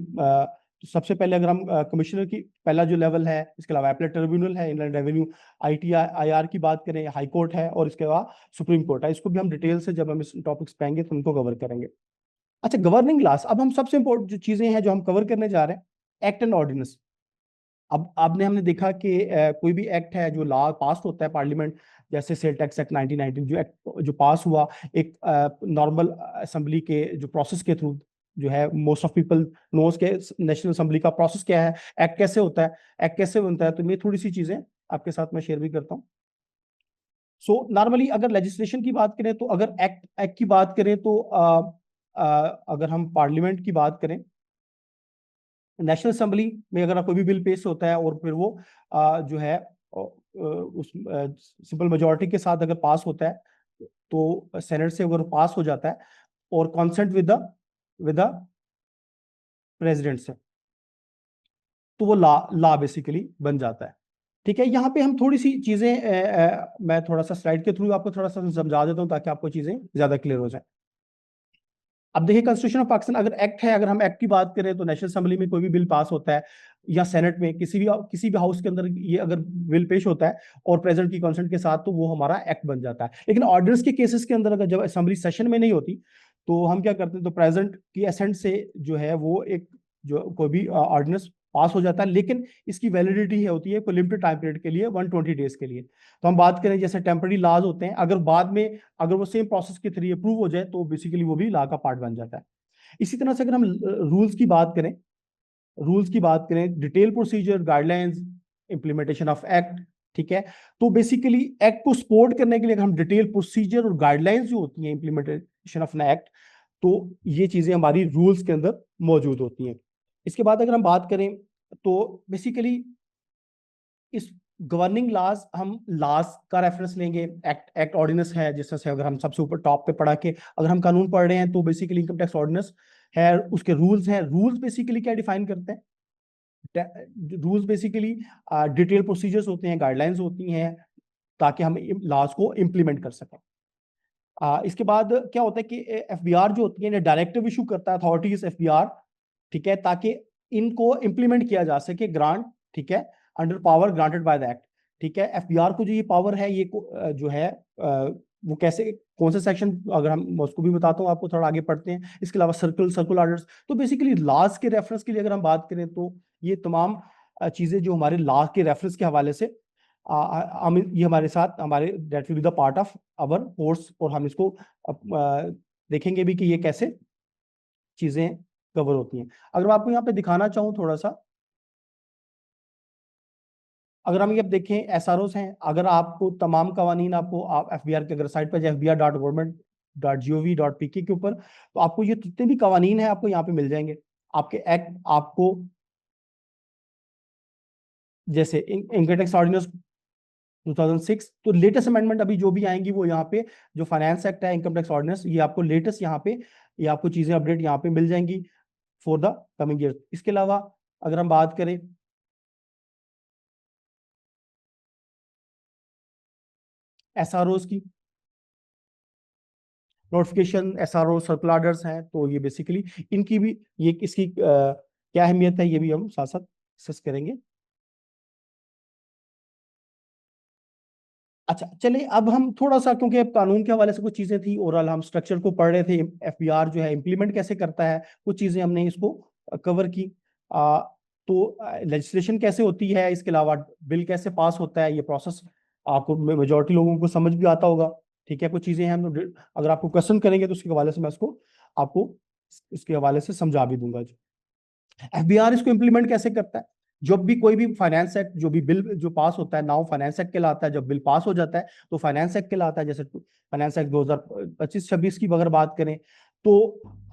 सबसे पहले अगर हम कमिश्नर की पहला जो लेवल है, इसके अलावा एपलेट ट्रिब्यूनल है, इनलैंड रेवेन्यू, ITIR की बात करें, हाई कोर्ट है और इसके अलावा सुप्रीम कोर्ट है। इसको भी हम डिटेल से जब हम इस टॉपिक्स पे आएंगे तो उनको कवर करेंगे। अच्छा, गवर्निंग क्लास, अब हम सबसे इंपॉर्टेंट जो चीजें हैं जो हम कवर करने जा रहे हैं, एक्ट एंड ऑर्डिनेंस। अब आपने हमने देखा कि कोई भी एक्ट है जो लॉ पास होता है पार्लियामेंट, जैसे सेल टैक्स एक्ट 1919 जो एक्ट जो पास हुआ एक नॉर्मल असेंबली के जो प्रोसेस के थ्रू, जो है मोस्ट ऑफ पीपल नोस के नेशनल असेंबली का प्रोसेस क्या है, एक्ट कैसे होता है, एक्ट कैसे बनता है। तो मैं थोड़ी सी चीजें आपके साथ में शेयर भी करता हूँ। सो नॉर्मली अगर लेजिस्लेशन की बात करें तो अगर एक्ट एक्ट की बात करें तो अगर हम पार्लियामेंट की बात करें, नेशनल असेंबली में अगर कोई भी बिल पेश होता है और फिर वो जो है उस सिंपल मेजोरिटी के साथ अगर पास होता है तो सेनेट से अगर पास हो जाता है और कॉन्सेंट विद द प्रेसिडेंट से, तो वो लॉ बेसिकली बन जाता है। ठीक है, यहाँ पे हम थोड़ी सी चीजें मैं थोड़ा सा स्लाइड के थ्रू आपको थोड़ा सा समझा देता हूँ ताकि आपको चीजें ज्यादा क्लियर हो जाए। अब देखिए, कॉन्स्टिट्यूशन ऑफ पाकिस्तान अगर एक्ट है, अगर हम एक्ट की बात करें तो नेशनल असेंबली में कोई भी बिल पास होता है या सेनेट में किसी भी हाउस के अंदर ये अगर बिल पेश होता है और प्रेसिडेंट की कंसेंट के साथ, तो वो हमारा एक्ट बन जाता है। लेकिन ऑर्डिनेंस के केसेस के अंदर अगर जब असेंबली सेशन में नहीं होती तो हम क्या करते हैं, तो प्रेसिडेंट की असेंट से जो है वो एक जो कोई भी ऑर्डिनेंस पास हो जाता है, लेकिन इसकी वैलिडिटी होती है कोई लिमिटेड टाइम पीरियड के लिए, 120 डेज के लिए। तो हम बात करें जैसे टेम्पररी लॉज होते हैं, अगर बाद में अगर वो सेम प्रोसेस के थ्रू अप्रूव हो जाए तो बेसिकली वो भी लॉ का पार्ट बन जाता है। इसी तरह से अगर हम रूल्स की बात करें, detail procedure, guidelines, implementation of act. ठीक है, तो बेसिकली एक्ट को सपोर्ट करने के लिए अगर हम डिटेल प्रोसीजर और गाइडलाइंस जो होती हैं इंप्लीमेंटेशन ऑफ एक्ट, तो ये चीजें हमारी रूल्स के अंदर मौजूद होती हैं। इसके बाद अगर हम बात करें तो बेसिकली इस गवर्निंग लॉज, हम लॉज का रेफरेंस लेंगे, एक्ट ऑर्डिनेंस है जिस तरह से अगर हम सबसे ऊपर टॉप पे पढ़ा के अगर हम कानून पढ़ रहे हैं तो बेसिकली इनकम टैक्स ऑर्डिनेंस है, उसके रूल्स हैं। रूल्स बेसिकली क्या डिफाइन करते हैं, रूल्स बेसिकली डिटेल प्रोसीजर्स होते हैं, गाइडलाइंस होती हैं ताकि हम लॉज को इम्प्लीमेंट कर सकें। इसके बाद क्या होता है कि एफबीआर जो होती है डायरेक्टिव इशू करता है, अथॉरिटीज एफबीआर, ठीक है, ताकि इनको इम्प्लीमेंट किया जा सके, ग्रांट, ठीक है, under power granted by the act. ठीक है, एफबीआर को जो ये पावर है ये जो है वो कैसे, कौन सा सेक्शन, अगर हम उसको भी बताता हूँ आपको, थोड़ा आगे पढ़ते हैं। इसके अलावा सर्कुलर आर्डर्स, तो बेसिकली लॉज के रेफरेंस के लिए अगर हम बात करें तो ये तमाम चीजें जो हमारे लॉ के रेफरेंस के हवाले से हम ये हमारे साथ हमारे that will be the part of our course, और हम इसको देखेंगे भी कि ये कैसे चीजें कवर होती हैं। अगर मैं आपको यहाँ पे दिखाना चाहूँ थोड़ा सा, अगर हम ये देखें एसआरओस हैं, अगर आपको तमाम कवानीन आपको आप एफबीआर के अगर साइट पर fbr.government.gov.pk के ऊपर, तो आपको ये जितने भी कवानीन हैं आपको यहाँ पे मिल जाएंगे। आपके एक्ट, आपको जैसे इनकम टैक्स ऑर्डिनेंस 2006, तो लेटेस्ट अमेंडमेंट अभी जो भी आएंगी वो यहाँ पे, जो फाइनेंस एक्ट है, इनकम टैक्स ऑर्डिनेंस, ये आपको लेटेस्ट यहाँ पे, ये आपको चीजें अपडेट यहाँ पे मिल जाएंगी फॉर द कमिंग ईयर। इसके अलावा अगर हम बात करें एसआरओस की, नोटिफिकेशन, एसआरओ, सर्कुलर ऑर्डर्स हैं, तो ये बेसिकली इनकी भी ये इसकी क्या अहमियत है ये भी हम साथ साथ डिस्कस करेंगे। अच्छा चलिए, अब हम थोड़ा सा, क्योंकि अब कानून के हवाले से कुछ चीजें थी ओवरऑल, हम स्ट्रक्चर को पढ़ रहे थे, एफबीआर जो है इम्प्लीमेंट कैसे करता है, कुछ चीजें हमने इसको कवर की। आ, तो लेजिस्लेशन कैसे होती है, इसके अलावा बिल कैसे पास होता है, ये प्रोसेस आपको मेजोरिटी लोगों को समझ भी आता होगा। ठीक है, कुछ चीजें हैं, हम अगर आपको क्वेश्चन करेंगे तो उसके हवाले से मैं उसको आपको इसके हवाले से समझा भी दूंगा। एफबीआर इसको इम्प्लीमेंट कैसे करता है? जब भी कोई भी फाइनेंस एक्ट, जो भी बिल जो पास होता है, नाउ फाइनेंस एक्ट कहलाता है, जब बिल पास हो जाता है तो फाइनेंस एक्ट कहलाता है। जैसे फाइनेंस एक्ट 2025-26 की अगर बात करें तो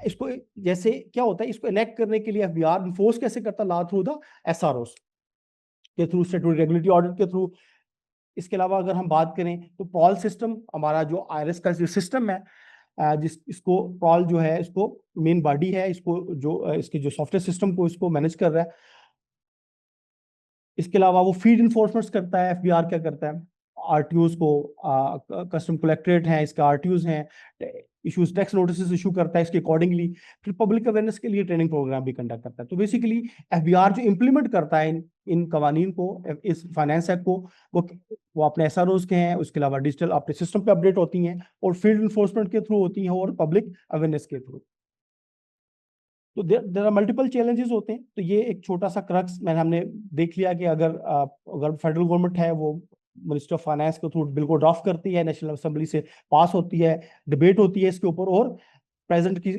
इसको, जैसे क्या होता है, इसको इनेक्ट करने के लिए एफबीआर इन्फोर्स कैसे करता है? लॉ थ्रू द एसआरओस के थ्रू, स्टैट्यूटरी रेगुलेटरी ऑर्डर के थ्रू। इसके अलावा अगर हम बात करें तो प्रॉल सिस्टम, हमारा जो आईआरएस का जो सिस्टम है, जिस इसको प्रॉल जो है, इसको मेन बॉडी है, इसको जो इसके जो सॉफ्टवेयर सिस्टम को इसको मैनेज कर रहा है। इसके अलावा वो फीड इन्फोर्समेंट करता है। एफबीआर क्या करता है? आरटीओज को, कस्टम कलेक्टरेट है इसका, आरटीओज हैं, इश्यूज टैक्स नोटिस इशू करता है इसके अकॉर्डिंगली। फिर पब्लिक अवेयरनेस के लिए ट्रेनिंग प्रोग्राम भी कंडक्ट करता है। तो बेसिकली एफबीआर जो इम्प्लीमेंट करता है इन कवानीन को, इस फाइनेंस एक्ट को, वो अपने एसआरओज के हैं, उसके अलावा डिजिटल अपने सिस्टम पे अपडेट होती हैं, और फील्ड इन्फोर्समेंट के थ्रू होती हैं, और पब्लिक अवेयरनेस के थ्रू। तो देर आर मल्टीपल चैलेंजेस होते हैं। तो ये एक छोटा सा क्रक्स हमने देख लिया कि अगर फेडरल गवर्नमेंट है, वो मिनिस्टर ऑफ फाइनेंस के थ्रू बिल को ड्राफ्ट करती है, नेशनल असेंबली से पास होती है, डिबेट होती है इसके ऊपर, और प्रेजेंट की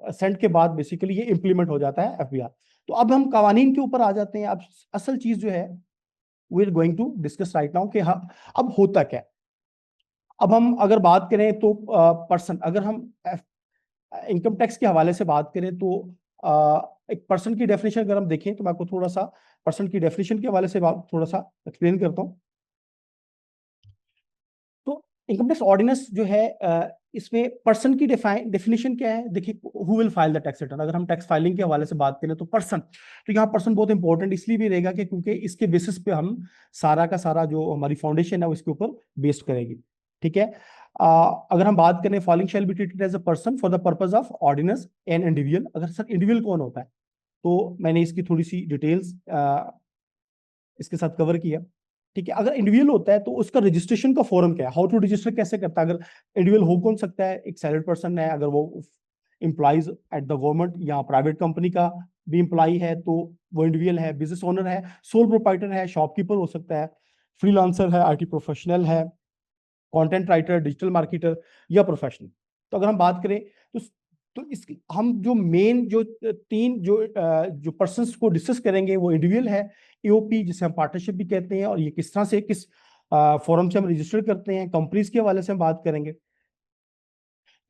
असेंट के बाद बेसिकली ये इम्प्लीमेंट हो जाता है एफबीआर। तो अब हम कवानीन के ऊपर आ जाते हैं। अब असल चीज जो है, we are going to discuss right now कि हाँ, अब होता क्या है। अब हम अगर बात करें तो पर्सन, अगर हम इनकम टैक्स के हवाले से बात करें तो एक पर्सन की डेफिनेशन अगर हम देखें, तो मैं आपको थोड़ा सा पर्सन की डेफिनेशन के हवाले से थोड़ा सा एक्सप्लेन करता हूं। तो इनकम टैक्स ऑर्डिनेंस जो है, इसमें पर्सन की डेफिनेशन क्या है? देखिए, who will file the tax return. अगर हम टैक्स फाइलिंग के हवाले से बात करें तो पर्सन, तो यहाँ पर्सन बहुत इंपॉर्टेंट इसलिए भी रहेगा कि क्योंकि इसके बेसिस पे हम सारा का सारा जो हमारी फाउंडेशन है वो इसके ऊपर बेस्ड करेगी। ठीक है। अगर हम बात करें, following shall be treated as a person for the purpose of ordinance and individual. अगर सर इंडिविजुअल कौन होता है, तो मैंने इसकी थोड़ी सी डिटेल्स इसके साथ कवर किया। ठीक है, अगर इंडिविजुअल होता है तो उसका रजिस्ट्रेशन का फॉर्म क्या है, हाउ टू रजिस्टर कैसे करता है? अगर इंडिविजुअल हो कौन सकता है? एक सैलरीड पर्सन है, अगर वो एम्प्लॉइज एट द गवर्नमेंट या प्राइवेट कंपनी का भी एम्प्लॉई है तो वो इंडिविजुअल है। बिजनेस ओनर है, सोल प्रोप्राइटर है, शॉपकीपर हो सकता है, फ्रीलांसर है, आईटी प्रोफेशनल है, कंटेंट राइटर, डिजिटल मार्केटर, या प्रोफेशनल। तो अगर हम बात करें तो इस हम जो मेन जो तीन जो पर्सन्स को डिस्कस करेंगे वो इंडिविजुअल है, एओपी जिसे हम पार्टनरशिप भी कहते हैं, और ये किस तरह से, किस फॉर्म से हम रजिस्टर करते हैं, कंपनीज के हवाले से हम बात करेंगे।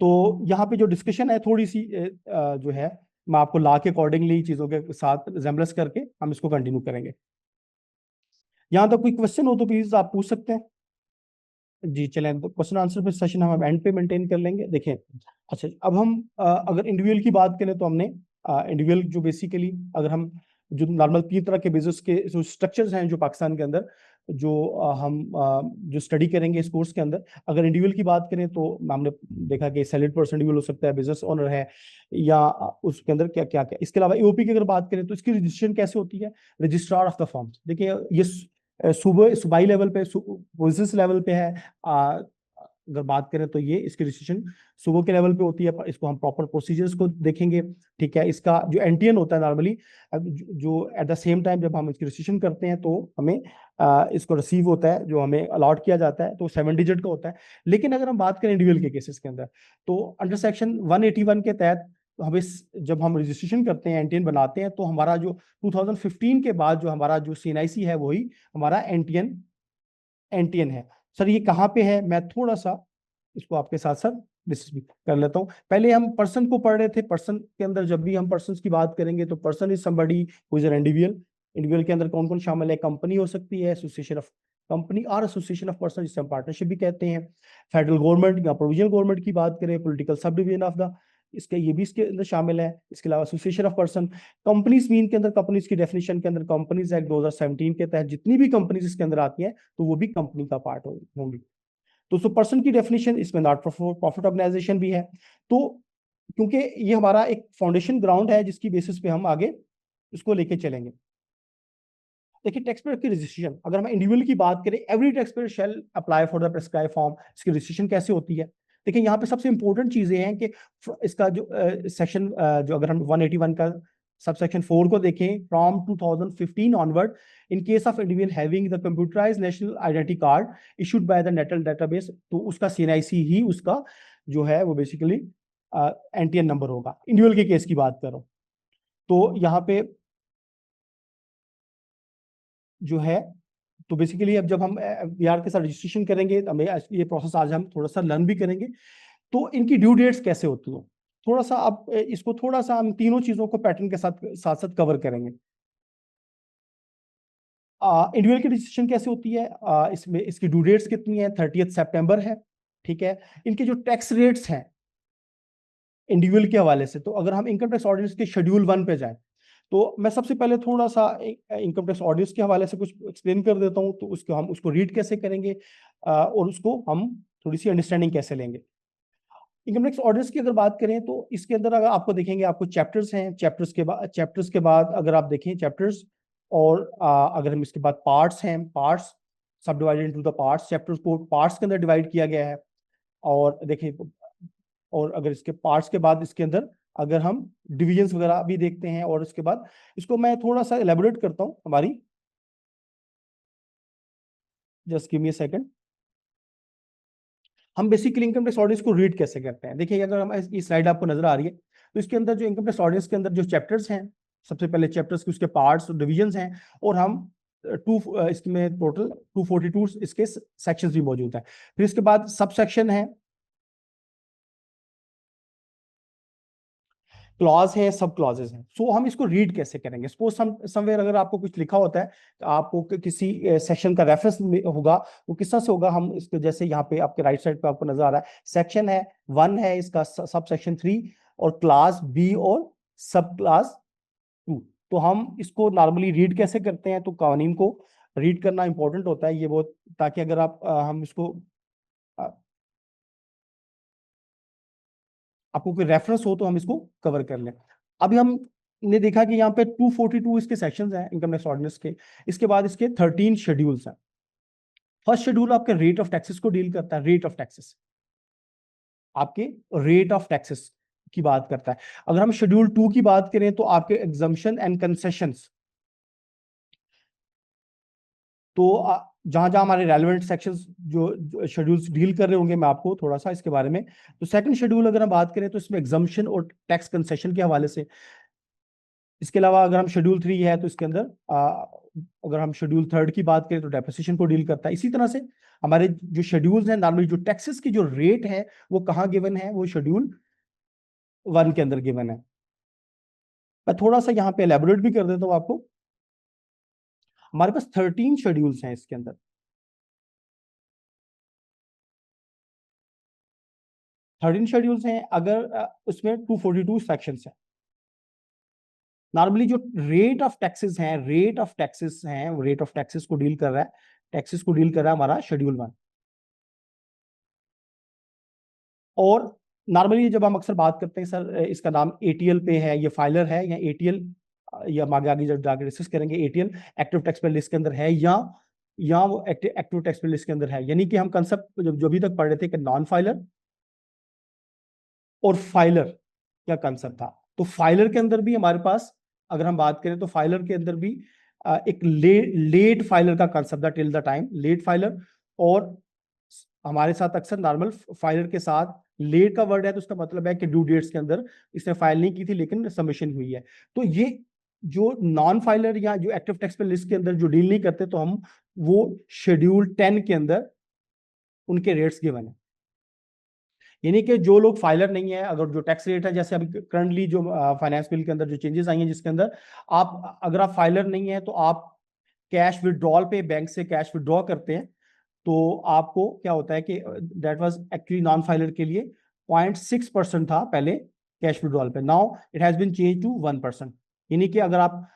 तो यहाँ पे जो डिस्कशन है थोड़ी सी जो है, मैं आपको ला के अकॉर्डिंगली चीजों के साथ रिजेम्बलेंस करके हम इसको कंटिन्यू करेंगे। यहाँ तक कोई क्वेश्चन हो तो प्लीज आप पूछ सकते हैं। जी चलें, तो क्वेश्चन आंसर पे सेशन हम एंड पे मेंटेन कर लेंगे। देखें, अच्छा अब हम अगर इंडिविजुअल की बात करें तो हमने इंडिविजुअल जो बेसिकली, अगर हम जो नॉर्मल 3 तरह के बिजनेस के जो स्ट्रक्चर्स हैं जो पाकिस्तान के अंदर, जो हम जो स्टडी करेंगे इस कोर्स के अंदर, अगर इंडिविजुअल की बात करें तो हमने देखा कि सैलरीड पर्सन इंडिविजुअल हो सकता है, बिजनेस ओनर है, या उसके अंदर क्या क्या क्या। इसके अलावा ईओपी की अगर बात करें तो इसकी रजिस्ट्रेशन कैसे होती है? Registrar of the firm. देखिए, ये सुबह सूबाई लेवल पे, बिजनेस लेवल पे है। अगर बात करें तो ये इसकी रजिस्ट्रेशन सुबह के लेवल पे होती है। इसको हम प्रॉपर प्रोसीजर्स को देखेंगे। ठीक है, इसका जो एनटीएन होता है नॉर्मली, जो एट द सेम टाइम जब हम इसकी रजिस्ट्रेशन करते हैं तो हमें इसको रिसीव होता है, जो हमें अलॉट किया जाता है, तो 7 डिजिट का होता है। लेकिन अगर हम बात करें इंडिविजुअल के केसेस के अंदर, तो अंडर सेक्शन 181 के तहत हमें, जब हम रजिस्ट्रेशन करते हैं, एनटीएन बनाते हैं, तो हमारा जो 2015 के बाद जो हमारा जो सीएनआईसी है वही हमारा एनटीएन एनटीएन है। सर ये कहाँ पे है? मैं थोड़ा सा इसको आपके साथ साथ डिस्कस भी कर लेता हूँ। पहले हम पर्सन को पढ़ रहे थे। पर्सन के अंदर जब भी हम पर्सन की बात करेंगे तो person is somebody who is an individual. Individual के अंदर कौन कौन शामिल है? कंपनी हो सकती है, एसोसिएशन ऑफ कंपनी और एसोसिएशन ऑफ पर्सन, जिसे हम पार्टनरशिप भी कहते हैं। फेडरल गवर्नमेंट या प्रोविजनल गवर्नमेंट की बात करें, political sub division of the, इसके ये भी इसके अंदर शामिल है। इसके अलावा association of person. Companies mean के अंदर, कंपनीज की डेफिनेशन के अंदर, कंपनीज एक्ट 2017 के तहत जितनी भी कंपनीज इसके अंदर आती हैं तो वो भी कंपनी का पार्ट होंगी। तो पर्सन की डेफिनेशन इसमें नॉट प्रॉफिट ऑर्गेनाइजेशन भी है। तो क्योंकि ये हमारा एक फाउंडेशन ग्राउंड है जिसकी बेसिस पे हम आगे इसको लेके चलेंगे। देखिए टैक्स पेयर की रजिस्ट्रेशन, अगर हम इंडिविजुअल की बात करें, every tax payer shall apply for the prescribe form. इसकी रजिस्ट्रेशन कैसे होती है? देखिए यहाँ पे सबसे इंपॉर्टेंट चीजें हैं कि इसका जो सेक्शन जो अगर हम 181 का सबसेक्शन 4 को देखें, from 2015 onward, in case of individual having the computerised national identity card issued by the national database, तो उसका सीएनआईसी ही उसका जो है वो बेसिकली एनटीएन नंबर होगा। इंडिविजुअल के केस की बात करो तो यहाँ पे जो है, तो बेसिकली अब जब हम बिहार के साथ रजिस्ट्रेशन करेंगे, हमें ये प्रोसेस आज हम थोड़ा सा लर्न भी करेंगे। तो इनकी ड्यू डेट्स कैसे होती हो, थोड़ा सा अब इसको थोड़ा सा हम तीनों चीजों को पैटर्न के साथ साथ साथ कवर करेंगे। इंडिविजुअल की रजिस्ट्रेशन कैसे होती है, इसमें इसकी ड्यू डेट्स कितनी है, 30 सितंबर है, ठीक है। इनके जो टैक्स रेट्स हैं इंडिविजुअल के हवाले से, तो अगर हम इनकम टैक्स ऑर्डिनेंस के शेड्यूल 1 पे जाएं, तो मैं सबसे पहले थोड़ा सा इनकम टैक्स ऑर्डिनेंस के हवाले से कुछ एक्सप्लेन कर देता हूं, तो उसको हम उसको रीड कैसे करेंगे और उसको हम थोड़ी सी अंडरस्टैंडिंग कैसे लेंगे। इनकम टैक्स ऑर्डिनेंस की अगर बात करें तो इसके अंदर अगर आपको देखेंगे, आपको चैप्टर्स हैं, चैप्टर्स के बाद अगर आप देखें चैप्टर्स, और अगर हम इसके बाद पार्ट्स हैं, पार्ट्स सब divided into the parts, chapters को पार्ट्स के अंदर डिवाइड किया गया है। और देखिए, और अगर इसके पार्ट्स के बाद इसके अंदर अगर हम डिविजन्स वगैरह भी देखते हैं, और इसके बाद इसको मैं थोड़ा सा एलेबोरेट करता हूं हमारी, just give me a second. हम बेसिकली इनकम टैक्स ऑर्डिनेंस को रीड कैसे करते हैं, देखिए अगर हम इस स्लाइड आपको नजर आ रही है, तो इसके अंदर जो इनकम टैक्स ऑर्डिनेंस के अंदर जो चैप्टर्स हैं, सबसे पहले चैप्टर्स के उसके पार्ट्स और डिविजन्स हैं, और हम इसमें टोटल 242 इसके सेक्शंस भी मौजूद हैं। फिर इसके बाद सब सेक्शन है, क्लॉज है, सब क्लॉजेज हैं। सो हम इसको रीड कैसे करेंगे? सपोज समवेयर अगर आपको कुछ लिखा होता है, तो आपको किसी सेक्शन का रेफरेंस होगा, वो किस तरह से होगा, हम इसको जैसे यहाँ पे आपके राइट साइड पे आपको नजर आ रहा है, सेक्शन है 1 है, इसका सब सेक्शन 3, और क्लास बी और सब क्लास 2। तो हम इसको नॉर्मली रीड कैसे करते हैं? तो कानून को रीड करना इंपॉर्टेंट होता है ये बहुत, ताकि अगर आप हम इसको आपको कोई रेफरेंस हो तो हम इसको कवर कर लें। अभी हमने देखा कि यहाँ पे 242 इसके सेक्शंस हैं इनकम टैक्स ऑर्डिनेंस के। इसके बाद इसके 13 शेड्यूल्स हैं। फर्स्ट शेड्यूल आपके रेट ऑफ टैक्सेस को डील करता है, रेट ऑफ टैक्सेस, आपके रेट ऑफ टैक्सेस की बात करता है। अगर हम शेड्यूल 2 की बात करें तो आपके एग्जम्पशन एंड कंसेशंस, तो जहां जहां हमारे रेलेवेंट सेक्शंस जो शेड्यूल्स डील कर रहे होंगे, मैं आपको थोड़ा सा इसके बारे में, तो सेकंड शेड्यूल अगर हम बात करें तो इसमें एग्जम्पशन और टैक्स कंसेशन के हवाले से। इसके अलावा अगर हम शेड्यूल 3 है तो इसके अंदर अगर हम शेड्यूल 3 की बात करें तो डेप्रिसिएशन को डील करता है। इसी तरह से हमारे जो शेड्यूल्स हैं नॉर्मली, जो टैक्सेस की जो रेट है वो कहाँ गिवन है, वो शेड्यूल 1 के अंदर गिवन है। मैं थोड़ा सा यहाँ पे एलेबोरेट भी कर देता हूँ आपको। हमारे पास 13 शेड्यूल्स हैं इसके अंदर, 13 शेड्यूल्स हैं। अगर उसमें 242 सेक्शंस हैं। नॉर्मली जो रेट ऑफ टैक्सेस हैं, रेट ऑफ टैक्सेस को डील कर रहा है, टैक्सेस को डील कर रहा है हमारा शेड्यूल 1। और नॉर्मली जब हम अक्सर बात करते हैं सर इसका नाम एटीएल पे है, ये फाइलर है, या एटीएल, या हम आगे आगे जब जाकर डिस्कस करेंगे, एटीएल एक्टिव टैक्स पे लिस्ट के अंदर है, या वो एक्टिव टैक्स पे लिस्ट के अंदर है। यानी कि हम कंसेप्ट जो अभी तक पढ़ रहे थे कि नॉन फाइलर और फाइलर क्या कंसेप्ट था, तो फाइलर के अंदर भी हमारे पास अगर हम बात करें तो फाइलर के अंदर भी एक लेट फाइलर का कंसेप्ट था, till the time late filer. और हमारे साथ अक्सर नॉर्मल फाइलर के साथ लेट का वर्ड है, तो उसका मतलब है कि ड्यू डेट्स के अंदर इसने फाइल नहीं की थी लेकिन सबमिशन हुई है। तो ये जो नॉन फाइलर या जो एक्टिव टैक्स पे लिस्ट के अंदर जो डील नहीं करते, तो हम वो शेड्यूल 10 के अंदर उनके रेट्स गिवन है। यानी कि जो लोग फाइलर नहीं है, अगर जो टैक्स रेट है, जैसे अभी करंटली जो फाइनेंस बिल के अंदर जो चेंजेस आई हैं, जिसके अंदर आप अगर आप फाइलर नहीं है तो आप कैश विड्रॉल पे बैंक से कैश विड्रॉ करते हैं, तो आपको क्या होता है कि that was actually non filer के लिए 0.6% था पहले कैश विड्रॉल पे, now it has been change to 1%। यानी कि अगर आप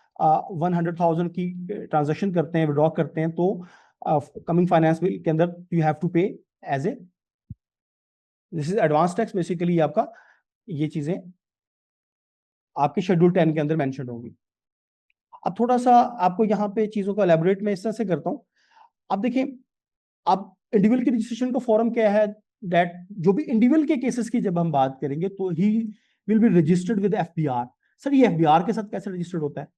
100,000 की ट्रांजेक्शन करते हैं, विड्रॉ करते हैं, तो कमिंग फाइनेंस बिल के अंदर you have to pay as a, this is advance tax. Basically आपका ये चीजें आपके शेड्यूल 10 के अंदर मेंशन होंगी। अब थोड़ा सा आपको यहाँ पे चीजों को एलैबोरेट मैं इस तरह से करता हूँ। अब देखिए, अब इंडिविजुअल की रजिस्ट्रेशन का फॉर्म क्या है, दैट जो भी इंडिविजुअल के केसेस की जब हम बात करेंगे तो he will be registered with FBR. Sir ये एफबीआर के साथ कैसे रजिस्टर्ड होता है?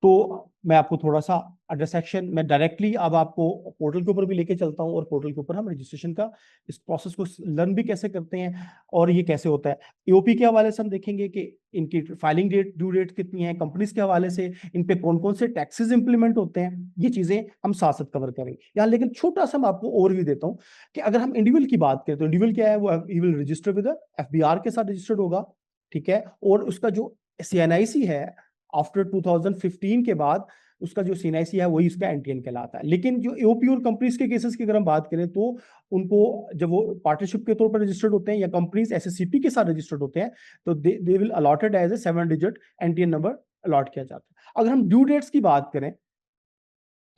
तो मैं आपको थोड़ा सा एड्रेस सेक्शन में डायरेक्टली अब आपको पोर्टल के ऊपर भी लेके चलता हूँ, और पोर्टल के ऊपर हम रजिस्ट्रेशन का इस प्रोसेस को लर्न भी कैसे करते हैं और ये कैसे होता है। एओपी के हवाले से हम देखेंगे कि इनकी फाइलिंग डेट, ड्यू डेट कितनी है, कंपनीज के हवाले से इन पे कौन कौन से टैक्सेस इंप्लीमेंट होते हैं, ये चीजें हम साथ साथ कवर करेंगे यहाँ। लेकिन छोटा सा मैं आपको ओवरव्यू देता हूँ कि अगर हम इंडिविजुअल की बात करें तो इंडिविजुअल क्या है, वो विल रजिस्टर विद एफबीआर के साथ रजिस्टर्ड होगा, ठीक है। और उसका जो सीएनआईसी है आफ्टर 2015 के बाद उसका जो सीएनआईसी है वही उसका एनटीएन कहलाता है। लेकिन जो एओपी और कंपनीज के केसेस की अगर हम बात करें तो उनको जब वो पार्टनरशिप के तौर पर रजिस्टर्ड होते हैं या कंपनीज एसएससीपी के साथ रजिस्टर्ड होते हैं तो they will allotted as a 7 digit NTN number allot किया जाता है। अगर हम ड्यू डेट्स की बात करें,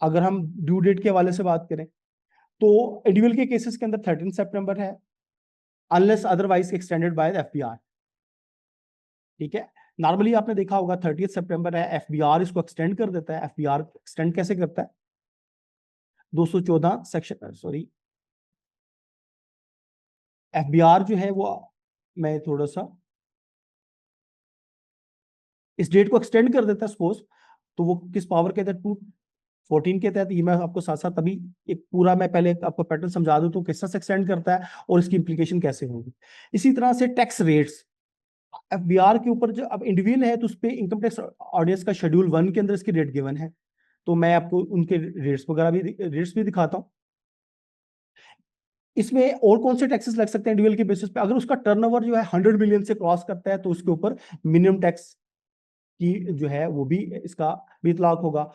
अगर हम ड्यू डेट के हवाले से बात करें तो इंडिविजुअल के केसेस के अंदर 13 सितंबर है, unless otherwise extended by FBR, ठीक है। नॉर्मली आपने देखा होगा 30 सितंबर है, एफबीआर इसको एक्सटेंड कर देता है। एफबीआर एक्सटेंड कैसे करता है? 214 सेक्शन, सॉरी, एफबीआर जो है वो, मैं थोड़ा सा इस डेट को एक्सटेंड कर देता है सपोज, तो वो किस पावर के तहत, 214 के तहत। ये मैं आपको साथ साथ अभी एक पूरा मैं पहले आपको पैटर्न समझा दूं तो किस तरह से एक्सटेंड करता है और इसकी इंप्लीकेशन कैसे होगी। इसी तरह से टैक्स रेट्स, एफबीआर के ऊपर जो अब इंडिविजुअल है तो उस पर इनकम टैक्स ऑर्डिनेंस का शेड्यूल 1 के अंदर इसकी रेट गिवन है, तो मैं आपको उनके रेट्स वगैरह भी, रेट्स भी दिखाता हूँ। इसमें और कौन से टैक्सेस लग सकते हैं इंडिविजुअल के बेसिस पे? अगर उसका टर्नओवर जो है 100 मिलियन से क्रॉस करता है तो उसके ऊपर मिनिमम टैक्स की जो है वो भी, इसका भी इतलाक होगा।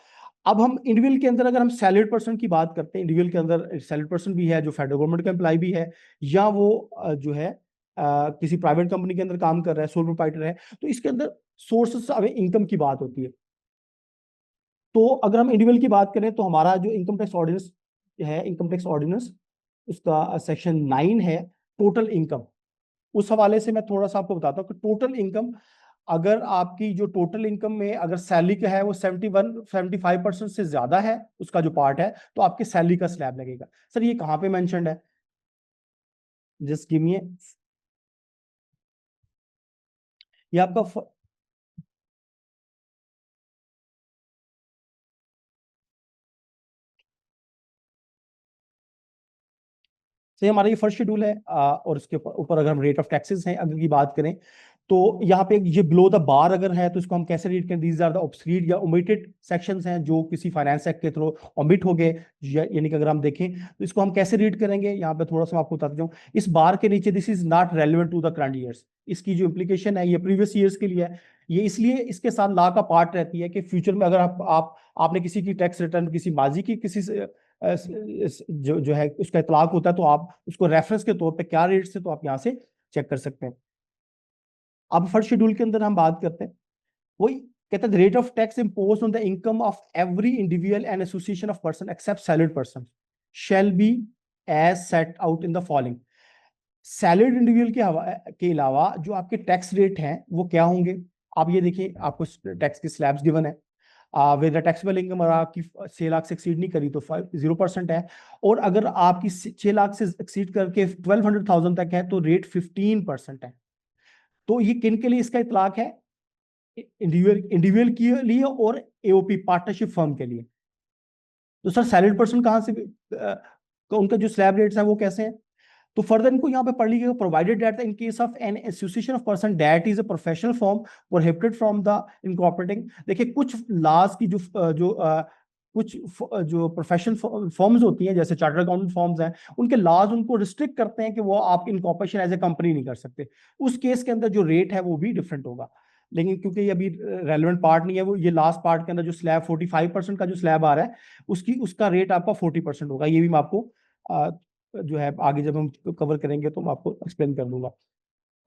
अब हम इंडिविजुअल के अंदर अगर हम सैलरीड पर्सन की बात करते हैं, इंडिविजुअल के अंदर सैलरीड पर्सन भी है जो फेडरल गवर्नमेंट का एम्प्लॉय भी है, या वो जो है किसी प्राइवेट कंपनी के अंदर काम कर रहा है, सोल प्रोप्राइटर है, तो इसके अंदर सोर्सेस ऑफ इनकम की बात होती है। तो अगर हम इंडिविजुअल की बात करें तो हमारा जो इनकम टैक्स ऑर्डिनेंस है, इनकम टैक्स ऑर्डिनेंस उसका सेक्शन 9 है, टोटल इनकम। उस हवाले से मैं थोड़ा सा आपको बताता हूँ कि टोटल इनकम, अगर आपकी जो टोटल इनकम में अगर सैलरी का है वो 75% से ज्यादा है उसका जो पार्ट है, तो आपके सैलरी का स्लैब लगेगा। सर ये कहाँ पे मेंशन्ड है? जस्ट गिव मी, ये आपका सही, हमारा ये फर्स्ट शेड्यूल है। और इसके ऊपर अगर हम रेट ऑफ टैक्सेस हैं अगर की बात करें तो यहाँ पे ये बिलो द बार अगर है तो इसको हम कैसे रीड करें? दीज आर द ऑब्सलीट या ओमिटेड सेक्शंस हैं जो किसी फाइनेंस एक्ट के थ्रू ओमिट हो गए, यानी कि अगर हम देखें तो इसको हम कैसे रीड करेंगे, यहाँ पे थोड़ा सा मैं आपको बताता जाऊँ। इस बार के नीचे this is not relevant to the current years, इसकी जो इम्प्लीकेशन है ये प्रीवियस ईयर्स के लिए है। ये इसलिए इसके साथ लॉ का पार्ट रहती है कि फ्यूचर में अगर आपने किसी की टैक्स रिटर्न किसी माजी की किसी जो है उसका इतलाक होता है तो आप उसको रेफरेंस के तौर पे क्या रेट से, तो आप यहाँ से चेक कर सकते हैं। अब फर्स्ट शेड्यूल के अंदर हम बात करते हैं, वही कहते हैं rate of tax impose on the income of every individual and association of person except salaried person shall be as set out in the following. Salaried individual के अलावा जो आपके टैक्स रेट हैं वो क्या होंगे? आप ये देखिए, आपको टैक्स की स्लैब्स गिवन है। विद टैक्सेबल इनकम अगर आपकी 6 लाख से एक्सीड नहीं करी तो 0% है, और अगर आपकी 6 लाख से एक्सीड करके 1200,000 तक है तो रेट 15% है। तो ये किन के लिए इसका इतलाक है? इंडिविजुअल के लिए और एओपी पार्टनरशिप फर्म के लिए। तो सर सैलरीड पर्सन कहाँ से उनका जो स्लैब रेट्स है वो कैसे हैं? तो फर्दर इनको यहाँ पे पढ़ लीजिएगा, provided that in case of an association of person that is a professional form prohibited from the incorporating. देखिए कुछ लॉज की कुछ जो प्रोफेशनल फॉर्म्स होती हैं जैसे चार्टर्ड अकाउंटेंट फॉर्म्स हैं, उनके लॉज उनको रिस्ट्रिक्ट करते हैं कि वो आप इनकॉर्पोरेशन एज ए कंपनी नहीं कर सकते। उस केस के अंदर जो रेट है वो भी डिफरेंट होगा। लेकिन क्योंकि ये अभी रेलेवेंट पार्ट नहीं है, वो ये लास्ट पार्ट के अंदर जो स्लैब 45% का जो स्लैब आ रहा है उसका रेट आपका 40% होगा। ये भी मैं आपको जो है आगे जब हम कवर करेंगे तो मैं आपको एक्सप्लेन कर दूंगा।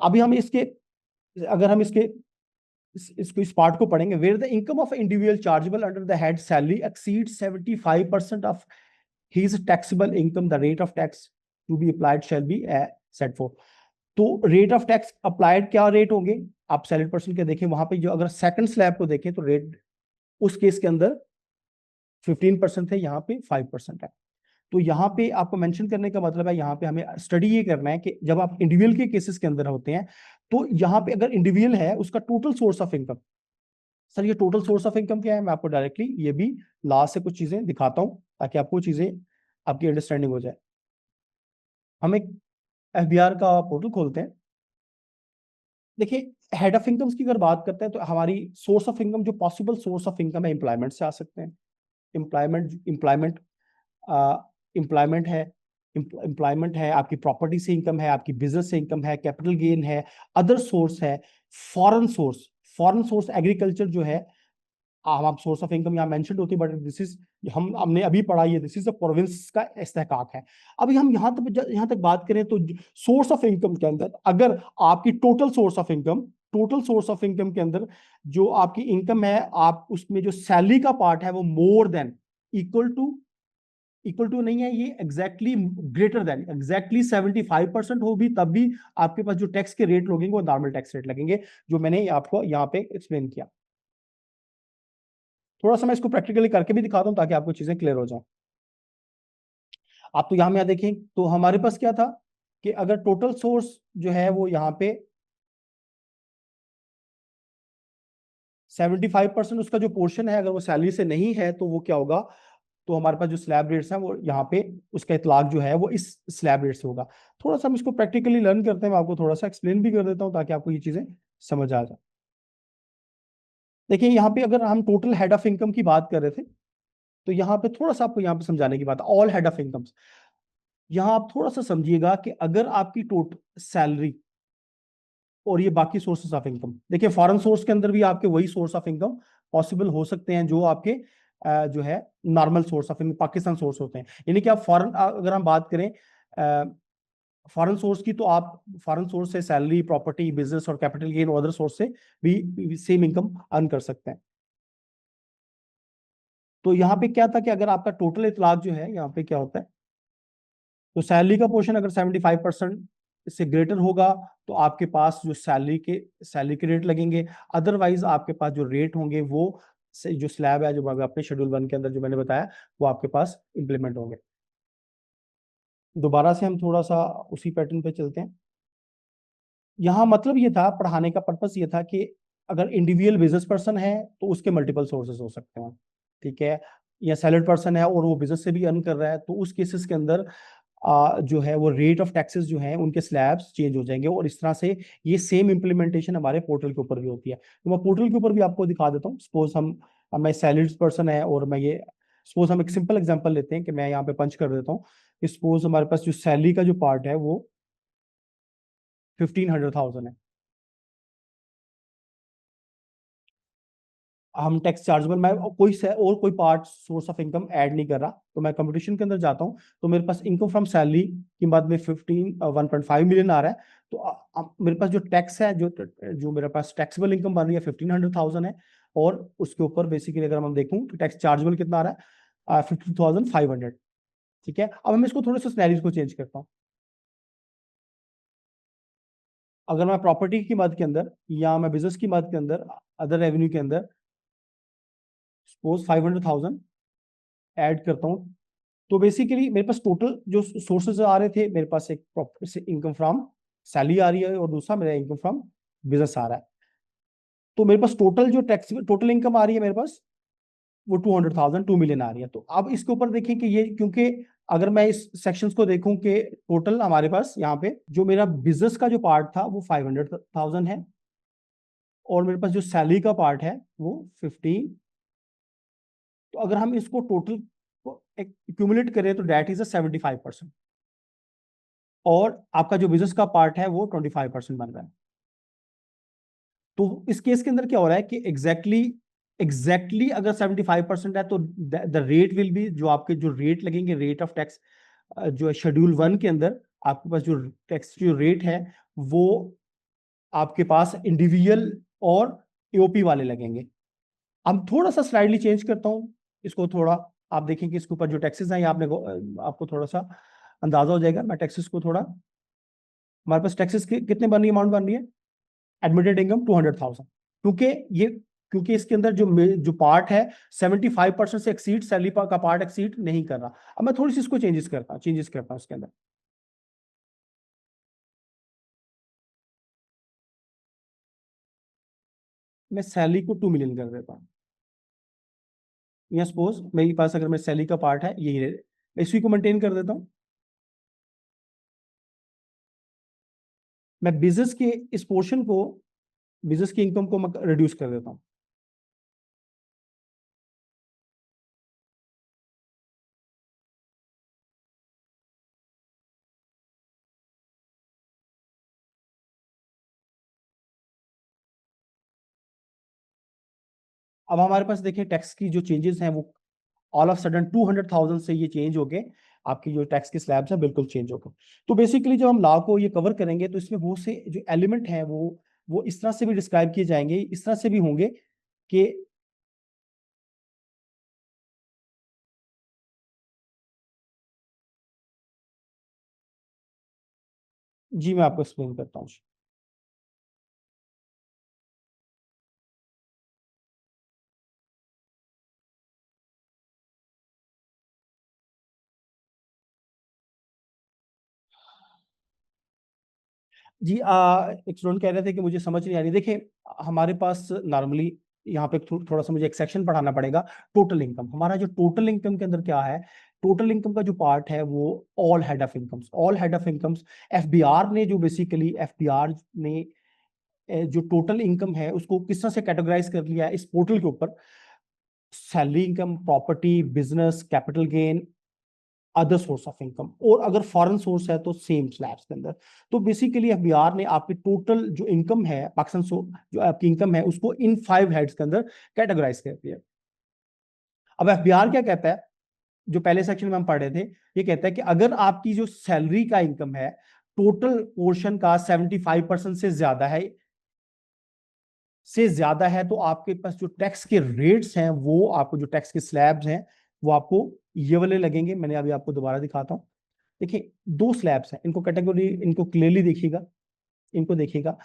अभी हम इसके, अगर हम इसको इस पार्ट को पढ़ेंगे, where the income of individual chargeable under the head salary exceeds 75% of his taxable income, the rate of tax to be applied shall be set for. तो रेट ऑफ टैक्स अप्लाइड क्या rate होंगे? आप salary person के देखें वहां पे, जो अगर सेकंड स्लैब को देखें तो रेट उस केस के अंदर 15% है, यहाँ पे 5% है। तो यहाँ पे आपको मेंशन करने का मतलब है, यहाँ पे हमें स्टडी ये करना है कि जब आप इंडिविजुअल के केसेस के अंदर होते हैं, तो यहाँ पे अगर इंडिविजुअल है उसका total source of income, sir ये टोटल सोर्स ऑफ इनकम क्या है, मैं आपको डायरेक्टली ये भी लास्ट से कुछ चीजें दिखाता हूं ताकि आपको चीजें आपकी अंडरस्टैंडिंग हो जाए। हम एक एफबीआर का पोर्टल खोलते हैं। देखिए, हेड ऑफ इनकम्स की अगर बात करते हैं तो हमारी सोर्स ऑफ इनकम, जो पॉसिबल सोर्स ऑफ इनकम है, एम्प्लॉयमेंट से आ सकते हैं। एम्प्लॉयमेंट एम्प्लॉयमेंट है, एम्प्लॉयमेंट है, आपकी प्रॉपर्टी से इनकम है, आपकी बिजनेस से इनकम है, कैपिटल गेन है, अदर सोर्स है, foreign source, foreign source agriculture जो है, आप सोर्स ऑफ इनकम यहाँ मेंशन होती है, बट दिस इज, हमने अभी पढ़ा, ये दिस इज अ प्रोविंस का इस्तेहकाक है। अभी हम यहाँ तक बात करें तो सोर्स ऑफ इनकम के अंदर अगर आपकी टोटल सोर्स ऑफ इनकम के अंदर जो आपकी इनकम है, आप उसमें जो सैलरी का पार्ट है वो मोर देन इक्वल टू नहीं है, ये एग्जैक्टली ग्रेटर देन एग्जैक्टली 75% हो भी, तब भी आपके पास जो टैक्स के रेट लगेंगे वो नॉर्मल टैक्स रेट लगेंगे, जो मैंने आपको यहाँ पे एक्सप्लेन किया। थोड़ा सा मैं इसको प्रैक्टिकली करके भी दिखाता हूं ताकि आपको चीजें क्लियर हो जाए। आप तो यहाँ में देखें तो हमारे पास क्या था कि अगर टोटल सोर्स जो है वो यहाँ पे 75% उसका जो पोर्शन है, अगर वो सैलरी से नहीं है तो वो क्या होगा, तो हमारे पास जो स्लैब रेट्स हैं वो यहाँ पे उसका इतलाक जो है वो इस स्लैब रेट से होगा। थोड़ा सा हम इसको प्रैक्टिकली लर्न करते हैं, मैं आपको थोड़ा सा एक्सप्लेन भी कर देता हूँ ताकि आपको ये चीजें समझ आ जाए। देखिए, यहाँ पे अगर हम टोटल हेड ऑफ इनकम की बात कर रहे थे, तो यहाँ पे थोड़ा सा आपको यहाँ पे समझाने की बात, ऑल हेड ऑफ इनकम, यहां आप थोड़ा सा समझिएगा कि अगर आपकी टोटल सैलरी और ये बाकी सोर्सेस ऑफ इनकम, देखिए फॉरेन सोर्स के अंदर भी आपके वही सोर्स ऑफ इनकम पॉसिबल हो सकते हैं जो आपके जो है normal source of income Pakistan source होते हैं। यानी कि आप फॉरेन, अगर हम बात करें फॉरेन सोर्स की, तो आप फॉरेन सोर्स से सैलरी, प्रॉपर्टी, बिजनेस और कैपिटल गेन और अदर सोर्स से भी सेम इनकम अर्न कर सकते हैं। तो यहाँ पे क्या था कि अगर आपका टोटल इतलाक जो है, यहाँ पे क्या होता है, तो सैलरी का पोर्शन अगर 75% से ग्रेटर होगा तो आपके पास जो सैलरी के रेट लगेंगे, अदरवाइज आपके पास जो रेट होंगे वो जो स्लैब है, जो अपने शेड्यूल 1 के अंदर जो मैंने बताया, वो आपके पास इंप्लीमेंट होंगे। दोबारा से हम थोड़ा सा उसी पैटर्न पे चलते हैं। यहाँ मतलब ये था, पढ़ाने का पर्पस ये था कि अगर इंडिविजुअल बिजनेस पर्सन है तो उसके मल्टीपल सोर्सेज हो सकते हैं, ठीक है, या सैलरीड पर्सन है और वो बिजनेस से भी अर्न कर रहा है, तो उस केसेस के अंदर जो है वो रेट ऑफ टैक्सेस जो है उनके स्लैब्स चेंज हो जाएंगे, और इस तरह से ये सेम इंप्लीमेंटेशन हमारे पोर्टल के ऊपर भी होती है। तो मैं पोर्टल के ऊपर भी आपको दिखा देता हूँ। सपोज मैं सैलरीड पर्सन है और मैं ये, सपोज हम एक सिंपल एग्जांपल लेते हैं कि मैं यहाँ पे पंच कर देता हूँ। सपोज हमारे पास जो सैलरी का जो पार्ट है वो 1500,000 है, हम टैक्स चार्जेबल, मैं और कोई part source of income add नहीं कर रहा, तो मैं कंपटीशन के अंदर जाता हूँ तो मेरे पास इनकम फ्रॉम सैलरी की बाद में 1.5 मिलियन आ रहा है। तो मेरे पास जो टैक्स है, जो मेरे पास टैक्सेबल इनकम बन रही है 1500,000 है, और उसके ऊपर बेसिकली अगर हम देखूं तो टैक्स चार्जेबल कितना आ रहा है, 50,500। ठीक है, अब हम इसको थोड़े से सिनेरियोज को चेंज करता हूँ। अगर मैं प्रॉपर्टी की मद के अंदर या मैं बिजनेस की मद के अंदर, अदर रेवेन्यू के अंदर सपोज 500,000 ऐड करता हूँ, तो बेसिकली मेरे पास टोटल जो सोर्सेज आ रहे थे, मेरे पास एक प्रॉपर से इनकम फ्रॉम सैलरी आ रही है और दूसरा मेरा इनकम फ्रॉम बिजनेस आ रहा है। तो मेरे पास टोटल इनकम आ रही है मेरे पास वो 200,000, 2 मिलियन आ रही है। तो अब इसके ऊपर देखें कि ये, क्योंकि अगर मैं इस सेक्शंस को देखूं कि टोटल हमारे पास यहाँ पे जो मेरा बिजनेस का जो पार्ट था वो 500,000 है, और मेरे पास जो सैलरी का पार्ट है वो 15। तो अगर हम इसको टोटल को एक्यूमुलेट करें तो दैट इज 75%, और आपका जो बिजनेस का पार्ट है वो 25% बन रहा है। तो इस केस के अंदर क्या हो रहा है कि एग्जैक्टली अगर 75% है तो द रेट विल बी, जो आपके जो रेट लगेंगे, रेट ऑफ टैक्स जो है शेड्यूल 1 के अंदर आपके पास जो टैक्स जो रेट है वो आपके पास इंडिविजुअल और एओपी वाले लगेंगे। अब थोड़ा सा स्लाइडली चेंज करता हूँ इसको, थोड़ा आप देखें कि इसके ऊपर जो टैक्सेस हैं आपने आपको थोड़ा सा अंदाजा हो जाएगा। मैं टैक्सेस को थोड़ा, हमारे पास टैक्सेस कितने बन रही है, अमाउंट बन रही है, एडमिटेड इनकम 200,000, क्योंकि ये क्योंकि इसके अंदर जो पार्ट है 75% से एक्सीड, सैलरी का पार्ट एक्सीड नहीं कर रहा। अब मैं थोड़ी सी इसको चेंजेस करता हूँ इसके अंदर। मैं सैलरी को 2 मिलियन कर देता हूँ, या सपोज मेरे पास अगर मैं सैलरी का पार्ट है यही रहे, इसी को मेंटेन कर देता हूँ। मैं बिजनेस के इस पोर्शन को, बिजनेस की इनकम को मैं रिड्यूस कर देता हूँ। अब हमारे पास देखिए टैक्स की जो चेंजेस हैं वो ऑल ऑफ सडन 200,000 से ये चेंज हो गए, आपकी जो टैक्स के स्लैब्स है बिल्कुल चेंज हो गए। तो बेसिकली जब हम लॉ को ये कवर करेंगे तो इसमें वो से जो एलिमेंट हैं वो इस तरह से भी डिस्क्राइब किए जाएंगे, इस तरह से भी होंगे कि जी मैं आपको एक्सप्लेन करता हूँ। जी एक स्टूडेंट कह रहे थे कि मुझे समझ नहीं आ रही। देखिए हमारे पास नॉर्मली यहाँ पे थोड़ा सा मुझे एक सेक्शन पढ़ाना पड़ेगा। टोटल इनकम, हमारा जो टोटल इनकम के अंदर क्या है, टोटल इनकम का जो पार्ट है वो all head of incomes, all head of incomes. FBR ने जो बेसिकली एफबीआर ने जो टोटल इनकम है उसको किस तरह से कैटेगराइज कर लिया है इस पोर्टल के ऊपर, salary income, property, business, capital gain, other source of income, और अगर फॉरेन सोर्स है तो सेम स्लैब्स के अंदर। तो बेसिकली एफबीआर ने आपकी टोटल जो इनकम है पाकिस्तान जो आपकी इनकम है उसको इन 5 हेड्स के अंदर कैटेगराइज करती है। अब एफबीआर क्या कहता है, जो पहले सेक्शन में हम पढ़ रहे थे, ये कहता है कि अगर आपकी जो सैलरी का इनकम है टोटल पोर्शन का 75% से ज्यादा है तो आपके पास जो टैक्स के रेट्स हैं, वो आपको जो टैक्स के स्लैब्स हैं वो आपको ये वाले लगेंगे। मैंने अभी आपको दोबारा दिखाता हूँ। देखिए 2 स्लैब्स हैं, इनको कैटेगरी, इनको क्लियरली देखिएगा, इनको देखिएगा।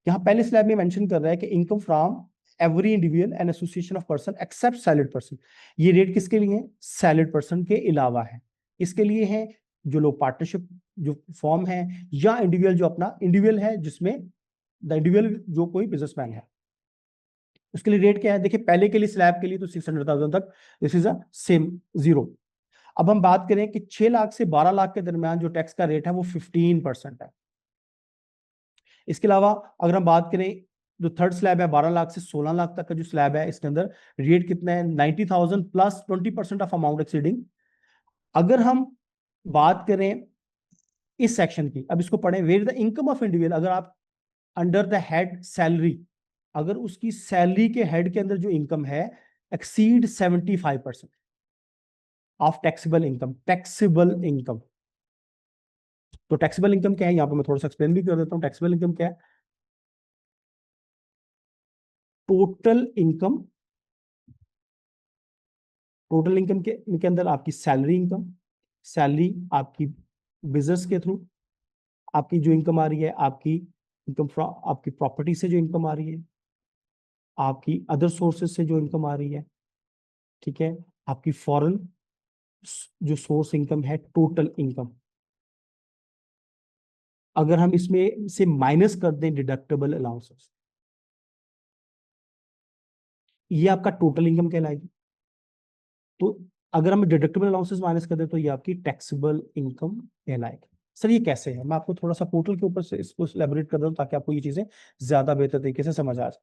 यहाँ पहले स्लैब में मेंशन कर रहा है कि income from every individual and association of person except salaried person. ये रेट किसके लिए है, सैलरीड पर्सन के अलावा है। इसके लिए है जो लोग पार्टनरशिप जो फॉर्म है, या इंडिविजुअल जो अपना इंडिविजुअल है, जिसमें द इंडिविजुअल जो कोई बिजनेसमैन है, उसके लिए रेट क्या है। देखिए पहले के लिए स्लैब के लिए तो 600,000 तक this is a same zero. अब हम बात करें कि 6 लाख से 12 लाख के दरमियान जो टैक्स का रेट है वो 15% है। इसके अलावा अगर हम बात करें जो थर्ड स्लैब है 12 लाख से 16 लाख तक का जो स्लैब है, इसके अंदर रेट कितना है 90,000 प्लस 20% ऑफ अमाउंट एक्सीडिंग। अगर हम बात करें इस सेक्शन की, अब इसको पढ़ें, where the income of individual, अगर आप अंडर द हेड सैलरी, अगर उसकी सैलरी के हेड के अंदर जो इनकम है exceed 75% of taxable income, taxable income. तो टैक्सेबल इनकम क्या है, यहां पर मैं थोड़ा सा एक्सप्लेन भी कर देता हूं। टैक्सेबल इनकम क्या है, टोटल इनकम, टोटल इनकम के अंदर आपकी सैलरी इनकम, सैलरी आपकी बिजनेस के थ्रू आपकी जो इनकम आ रही है, आपकी इनकम फ्रॉम आपकी प्रॉपर्टी से जो इनकम आ रही है, आपकी अदर सोर्सेज से जो इनकम आ रही है, ठीक है, आपकी फॉरेन जो सोर्स इनकम है, टोटल इनकम। अगर हम इसमें से माइनस कर दें डिडक्टेबल अलाउंसेस, ये आपका टोटल इनकम कहलाएगी। तो अगर हम डिडक्टेबल अलाउंसेस माइनस कर दें तो ये आपकी टैक्सेबल इनकम कहलाएगी। सर ये कैसे है, मैं आपको थोड़ा सा पोर्टल के ऊपर से इसको एलैबोरेट कर दूं ताकि आपको ये चीजें ज्यादा बेहतर तरीके से समझ आ जाए।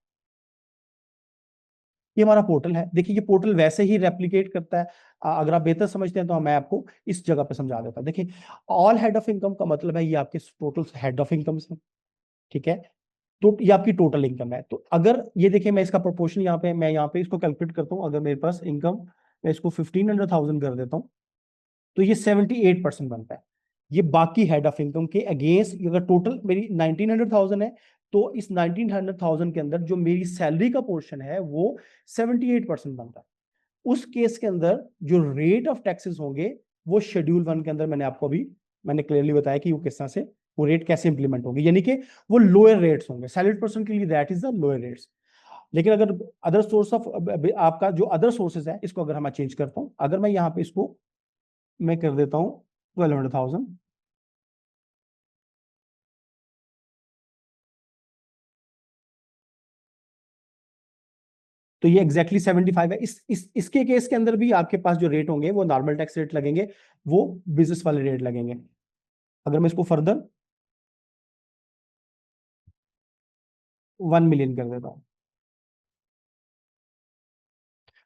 ये हमारा पोर्टल है। देखिए ये पोर्टल वैसे ही रेप्लिकेट करता है। अगर आप बेहतर समझते हैं तो मैं आपको इस जगह पे समझा देता हूँ। देखिए ऑल हेड ऑफ इनकम का मतलब है ये आपके टोटल हेड ऑफ इनकम है, ठीक है। तो ये आपकी टोटल इनकम है। तो अगर ये देखिए मैं इसका प्रोपोर्शन यहाँ पे, मैं यहाँ पे इसको कैलकुलेट करता हूँ। अगर मेरे पास इनकम, मैं इसको 1500,000 कर देता हूँ तो ये 78% बनता है। ये बाकी हेड ऑफ इनकम के अगेंस्ट, अगर टोटल मेरी 1900,000 है तो इस 1900,000 के अंदर जो मेरी सैलरी का पोर्शन है वो 78% बनता है। उस केस के अंदर जो रेट ऑफ टैक्सेस होंगे वो शेड्यूल 1 के अंदर मैंने आपको अभी मैंने क्लियरली बताया कि वो किस तरह से वो रेट कैसे इंप्लीमेंट होंगे, यानी कि वो लोअर रेट्स होंगे। सैलरीड पर्सन के लिए that is the lower rates. लेकिन अगर अदर सोर्स ऑफ आपका जो अदर सोर्सेज है, इसको अगर मैं चेंज करता हूं, अगर मैं यहाँ पे इसको मैं कर देता हूँ 1200,000, तो ये एग्जैक्टली 75 है। इसके केस के अंदर भी आपके पास जो रेट होंगे वो नॉर्मल टैक्स रेट लगेंगे, वो बिजनेस वाले रेट लगेंगे। अगर मैं इसको फर्दर 1 मिलियन कर देता हूं,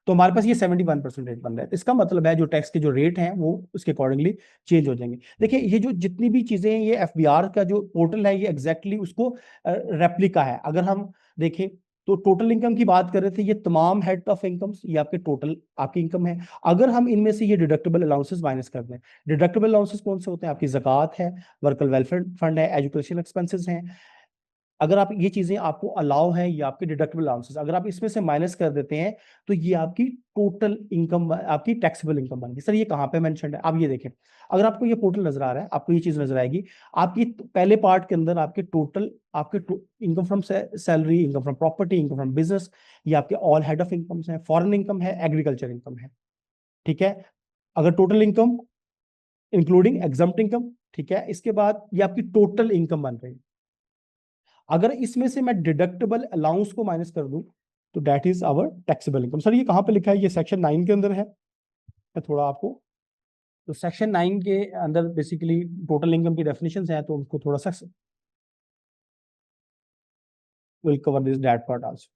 तो हमारे पास ये 71% रेट बन रहा है। इसका मतलब है जो टैक्स के जो रेट हैं वो उसके अकॉर्डिंगली चेंज हो जाएंगे। देखिए ये जो जितनी भी चीजें हैं, ये एफबीआर का जो पोर्टल है, ये एग्जैक्टली उसको रेप्लिका है। अगर हम देखें तो टोटल इनकम की बात कर रहे थे, ये तमाम हेड ऑफ इनकम्स ये आपके टोटल आपकी इनकम है। अगर हम इनमें से ये डिडक्टेबल अलाउंसेस माइनस कर दें, डिडक्टेबल अलाउंसेस कौन से होते हैं? आपकी ज़कात है, वर्कर वेलफेयर फंड है, एजुकेशन एक्सपेंसेस हैं। अगर आप ये चीजें आपको अलाउ है, ये आपके डिडक्टेबल अलाउंसेस, अगर आप इसमें से माइनस कर देते हैं तो ये आपकी टोटल इनकम, आपकी टैक्सेबल इनकम बन गई। सर ये कहाँ पे मेंशन है? आप ये देखें, अगर आपको ये पोर्टल नजर आ रहा है, आपको ये चीज नजर आएगी, आपकी पहले पार्ट के अंदर आपके टोटल आपके income from salary, income from property, income from business, ये आपके ऑल हेड ऑफ इनकम्स हैं, फॉरेन इनकम है, एग्रीकल्चर इनकम है। ठीक है, अगर total income including exempt income, ठीक है, इसके बाद ये आपकी टोटल इनकम बन रही है। अगर इसमें से मैं डिडक्टेबल अलाउंस को माइनस कर दूं तो that is our taxable income. Sir ये कहां पे लिखा है? ये सेक्शन 9 के अंदर है। मैं थोड़ा आपको, तो सेक्शन 9 के अंदर बेसिकली टोटल इनकम की डेफिनेशंस हैं, तो उनको थोड़ा सा will cover this that part also.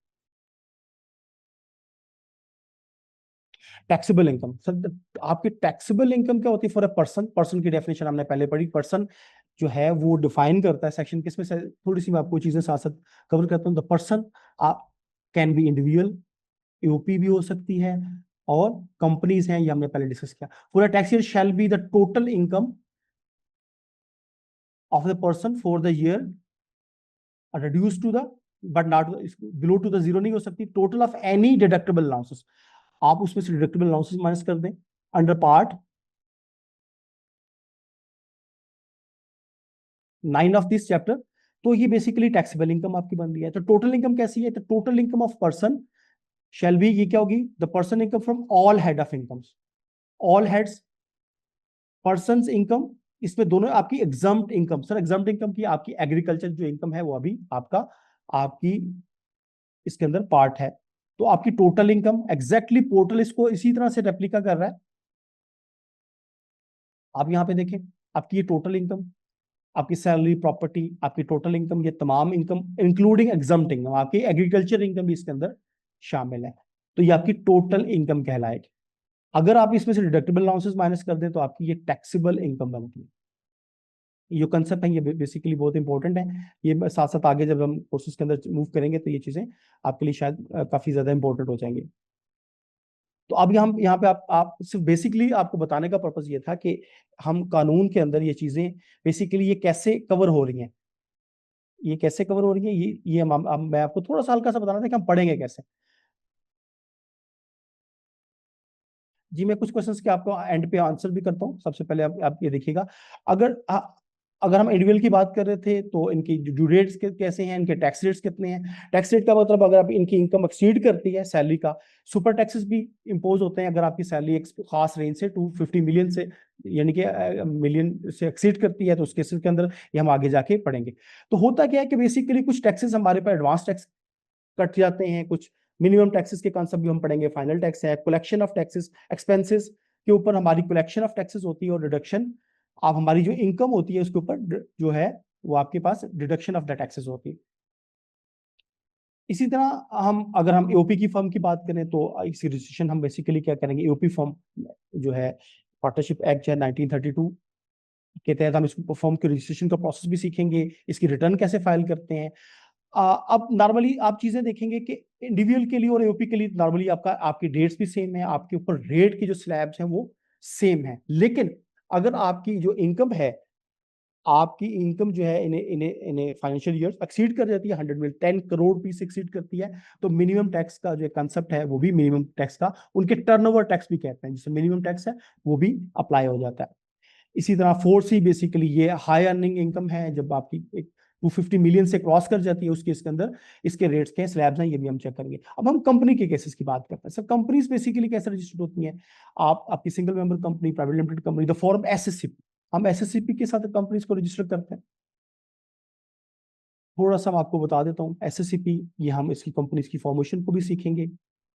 Taxable income, sir आपकी टैक्सेबल इनकम क्या होती है फॉर अ पर्सन? पर्सन की डेफिनेशन हमने पहले पढ़ी। पर्सन जो है वो डिफाइन करता है सेक्शन किसमें से, थोड़ी सी मैं आपको चीजें साथ साथ कवर करता हूँ। द पर्सन आप कैन बी इंडिविजुअल, यूपी भी हो सकती है, और कंपनीज हैं, ये हमने पहले डिस्कस किया। पूरा tax year shall be the total income of the person for the year reduce to the, but not below to the zero नहीं हो सकती, total of any deductible allowances. आप उसमें से डिडक्टेबल अलाउंसेस माइनस कर दें under part 9 of this chapter, तो ये बेसिकली टैक्सेबल इनकम आपकी बन रही है। तो टोटल इनकम कैसी है? तो total income of person shall B, ये क्या होगी? The person income from all head of incomes, all heads, person income, इसमें दोनों आपकी exempt income. Sir exempt income की आपकी एग्रीकल्चर जो इनकम है वो अभी आपका आपकी इसके अंदर पार्ट है। तो आपकी टोटल इनकम एग्जैक्टली पोर्टल इसको इसी तरह से रेप्लिका कर रहा है। आप यहाँ पे देखें, आपकी ये टोटल इनकम, आपकी सैलरी, प्रॉपर्टी, आपकी टोटल इनकम, ये तमाम इनकम इंक्लूडिंग एग्जाम्प्ट इनकम, आपकी एग्रीकल्चर इनकम भी इसके अंदर शामिल है। तो ये आपकी टोटल इनकम कहलाएगी। अगर आप इसमें से डिडक्टेबल अलाउंसेस माइनस कर दें तो आपकी ये टैक्सेबल इनकम बनती है। ये कंसेप्ट है, ये बेसिकली बहुत इंपॉर्टेंट है। ये साथ साथ आगे जब हम कोर्सेज के अंदर मूव करेंगे तो ये चीजें आपके लिए शायद काफी ज्यादा इंपॉर्टेंट हो जाएंगी। तो अब हम यहाँ पे आप सिर्फ बेसिकली आपको बताने का पर्पज ये था कि हम कानून के अंदर ये चीजें बेसिकली ये कैसे कवर हो रही हैं, ये कैसे कवर हो रही है, ये मैं आपको थोड़ा सा हल्का सा बताना था कि हम पढ़ेंगे कैसे। जी मैं कुछ क्वेश्चंस के आपको एंड पे आंसर भी करता हूँ। सबसे पहले आप ये देखिएगा, अगर अगर हम इंडिविजुअल की बात कर रहे थे तो इनकी ड्यू रेट्स कैसे हैं, इनके टैक्स रेट्स कितने हैं। टैक्स रेट का मतलब अगर आप इनकी इनकम एक्सीड करती है सैलरी का, सुपर टैक्सेस भी इंपोज होते हैं अगर आपकी सैलरी एक खास रेंज से 250 मिलियन से, यानी कि मिलियन से एक्सीड करती है, तो उस केसेस के अंदर ये हम आगे जाके पढ़ेंगे। तो होता क्या है कि बेसिकली कुछ टैक्सेस हमारे पास एडवांस टैक्स कट जाते हैं, कुछ मिनिमम टैक्सेस के कॉन्सेप्ट भी हम पढ़ेंगे। फाइनल टैक्स है, कलेक्शन ऑफ टैक्सेस, एक्सपेंसेस के ऊपर हमारी कलेक्शन ऑफ टैक्सेस होती है, और डिडक्शन आप हमारी जो इनकम होती है उसके ऊपर जो है वो आपके पास डिडक्शन ऑफ द टैक्सेस होती है। इसी तरह हम अगर हम एओपी की फर्म की बात करें तो इसी रजिस्ट्रेशन हम बेसिकली क्या करेंगे, एओपी फर्म जो है पार्टनरशिप एक्ट है 1932 के तहत हम इसको फर्म के रजिस्ट्रेशन का प्रोसेस भी सीखेंगे, इसकी रिटर्न कैसे फाइल करते हैं। अब नॉर्मली आप चीजें देखेंगे कि इंडिविजुअल के लिए और एओपी के लिए नॉर्मली आपका आपकी डेट्स भी सेम है, आपके ऊपर रेट की जो स्लैब्स हैं वो सेम है। लेकिन अगर आपकी जो इनकम है, आपकी इनकम जो है इन्हें इन्हें इन्हें फाइनेंशियल ईयर एक्सीड कर जाती है 100 मिलियन 10 करोड़ रुपीस एक्सीड करती है, तो मिनिमम टैक्स का जो कंसेप्ट है वो भी मिनिमम टैक्स का, उनके टर्नओवर टैक्स भी कहते हैं जिससे मिनिमम टैक्स है वो भी अप्लाई हो जाता है। इसी तरह 4C बेसिकली ये हाई अर्निंग इनकम है, जब आपकी एक 250 मिलियन से क्रॉस कर जाती है उस केस के अंदर इसके रेट्स के स्लैब्स हैं, ये भी हम चेक करेंगे। अब हम कंपनी के केसेस की बात करते हैं। सर कंपनीज बेसिकली कैसे रजिस्टर्ड होती हैं? आपकी single member company, private limited company, the form SSCP, हम एसएससीपी के साथ कंपनीज को रजिस्टर करते हैं। थोड़ा सा मैं आपको बता देता हूँ एसएससीपी, ये हम इसकी कंपनीज की फॉर्मेशन को भी सीखेंगे,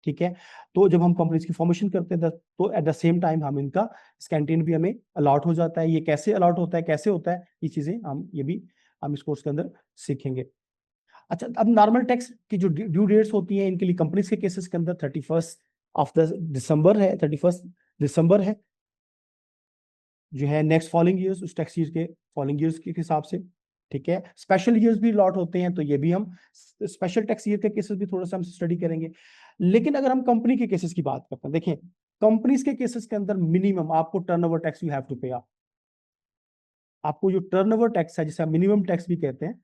ठीक है। तो जब हम कंपनीज की फॉर्मेशन करते हैं तो एट द सेम टाइम हम इनका स्कैंटीन भी हमें अलॉट हो जाता है। ये कैसे अलॉट होता है, कैसे होता है, ये चीजें हम इस कोर्स के अंदर सीखेंगे। अच्छा, अब नॉर्मल टैक्स की जो ड्यू डेट्स होती हैं इनके लिए कंपनीज के केसेस के अंदर 31 दिसंबर है जो है नेक्स्ट फॉलोइंग ईयर्स, उस टैक्स ईयर के फॉलोइंग ईयर्स के हिसाब से, ठीक है। स्पेशल ईयर्स भी लॉट होते हैं, तो ये भी हम स्पेशल टैक्स ईयर के केसेस भी थोड़ा सा हम स्टडी करेंगे। लेकिन अगर हम कंपनी के केसेस की बात करते हैं, देखिए कंपनीज के केसेस के अंदर मिनिमम आपको turnover tax you have to pay. आपको जो टर्नओवर टैक्स है, जिसे हम मिनिमम टैक्स भी कहते हैं,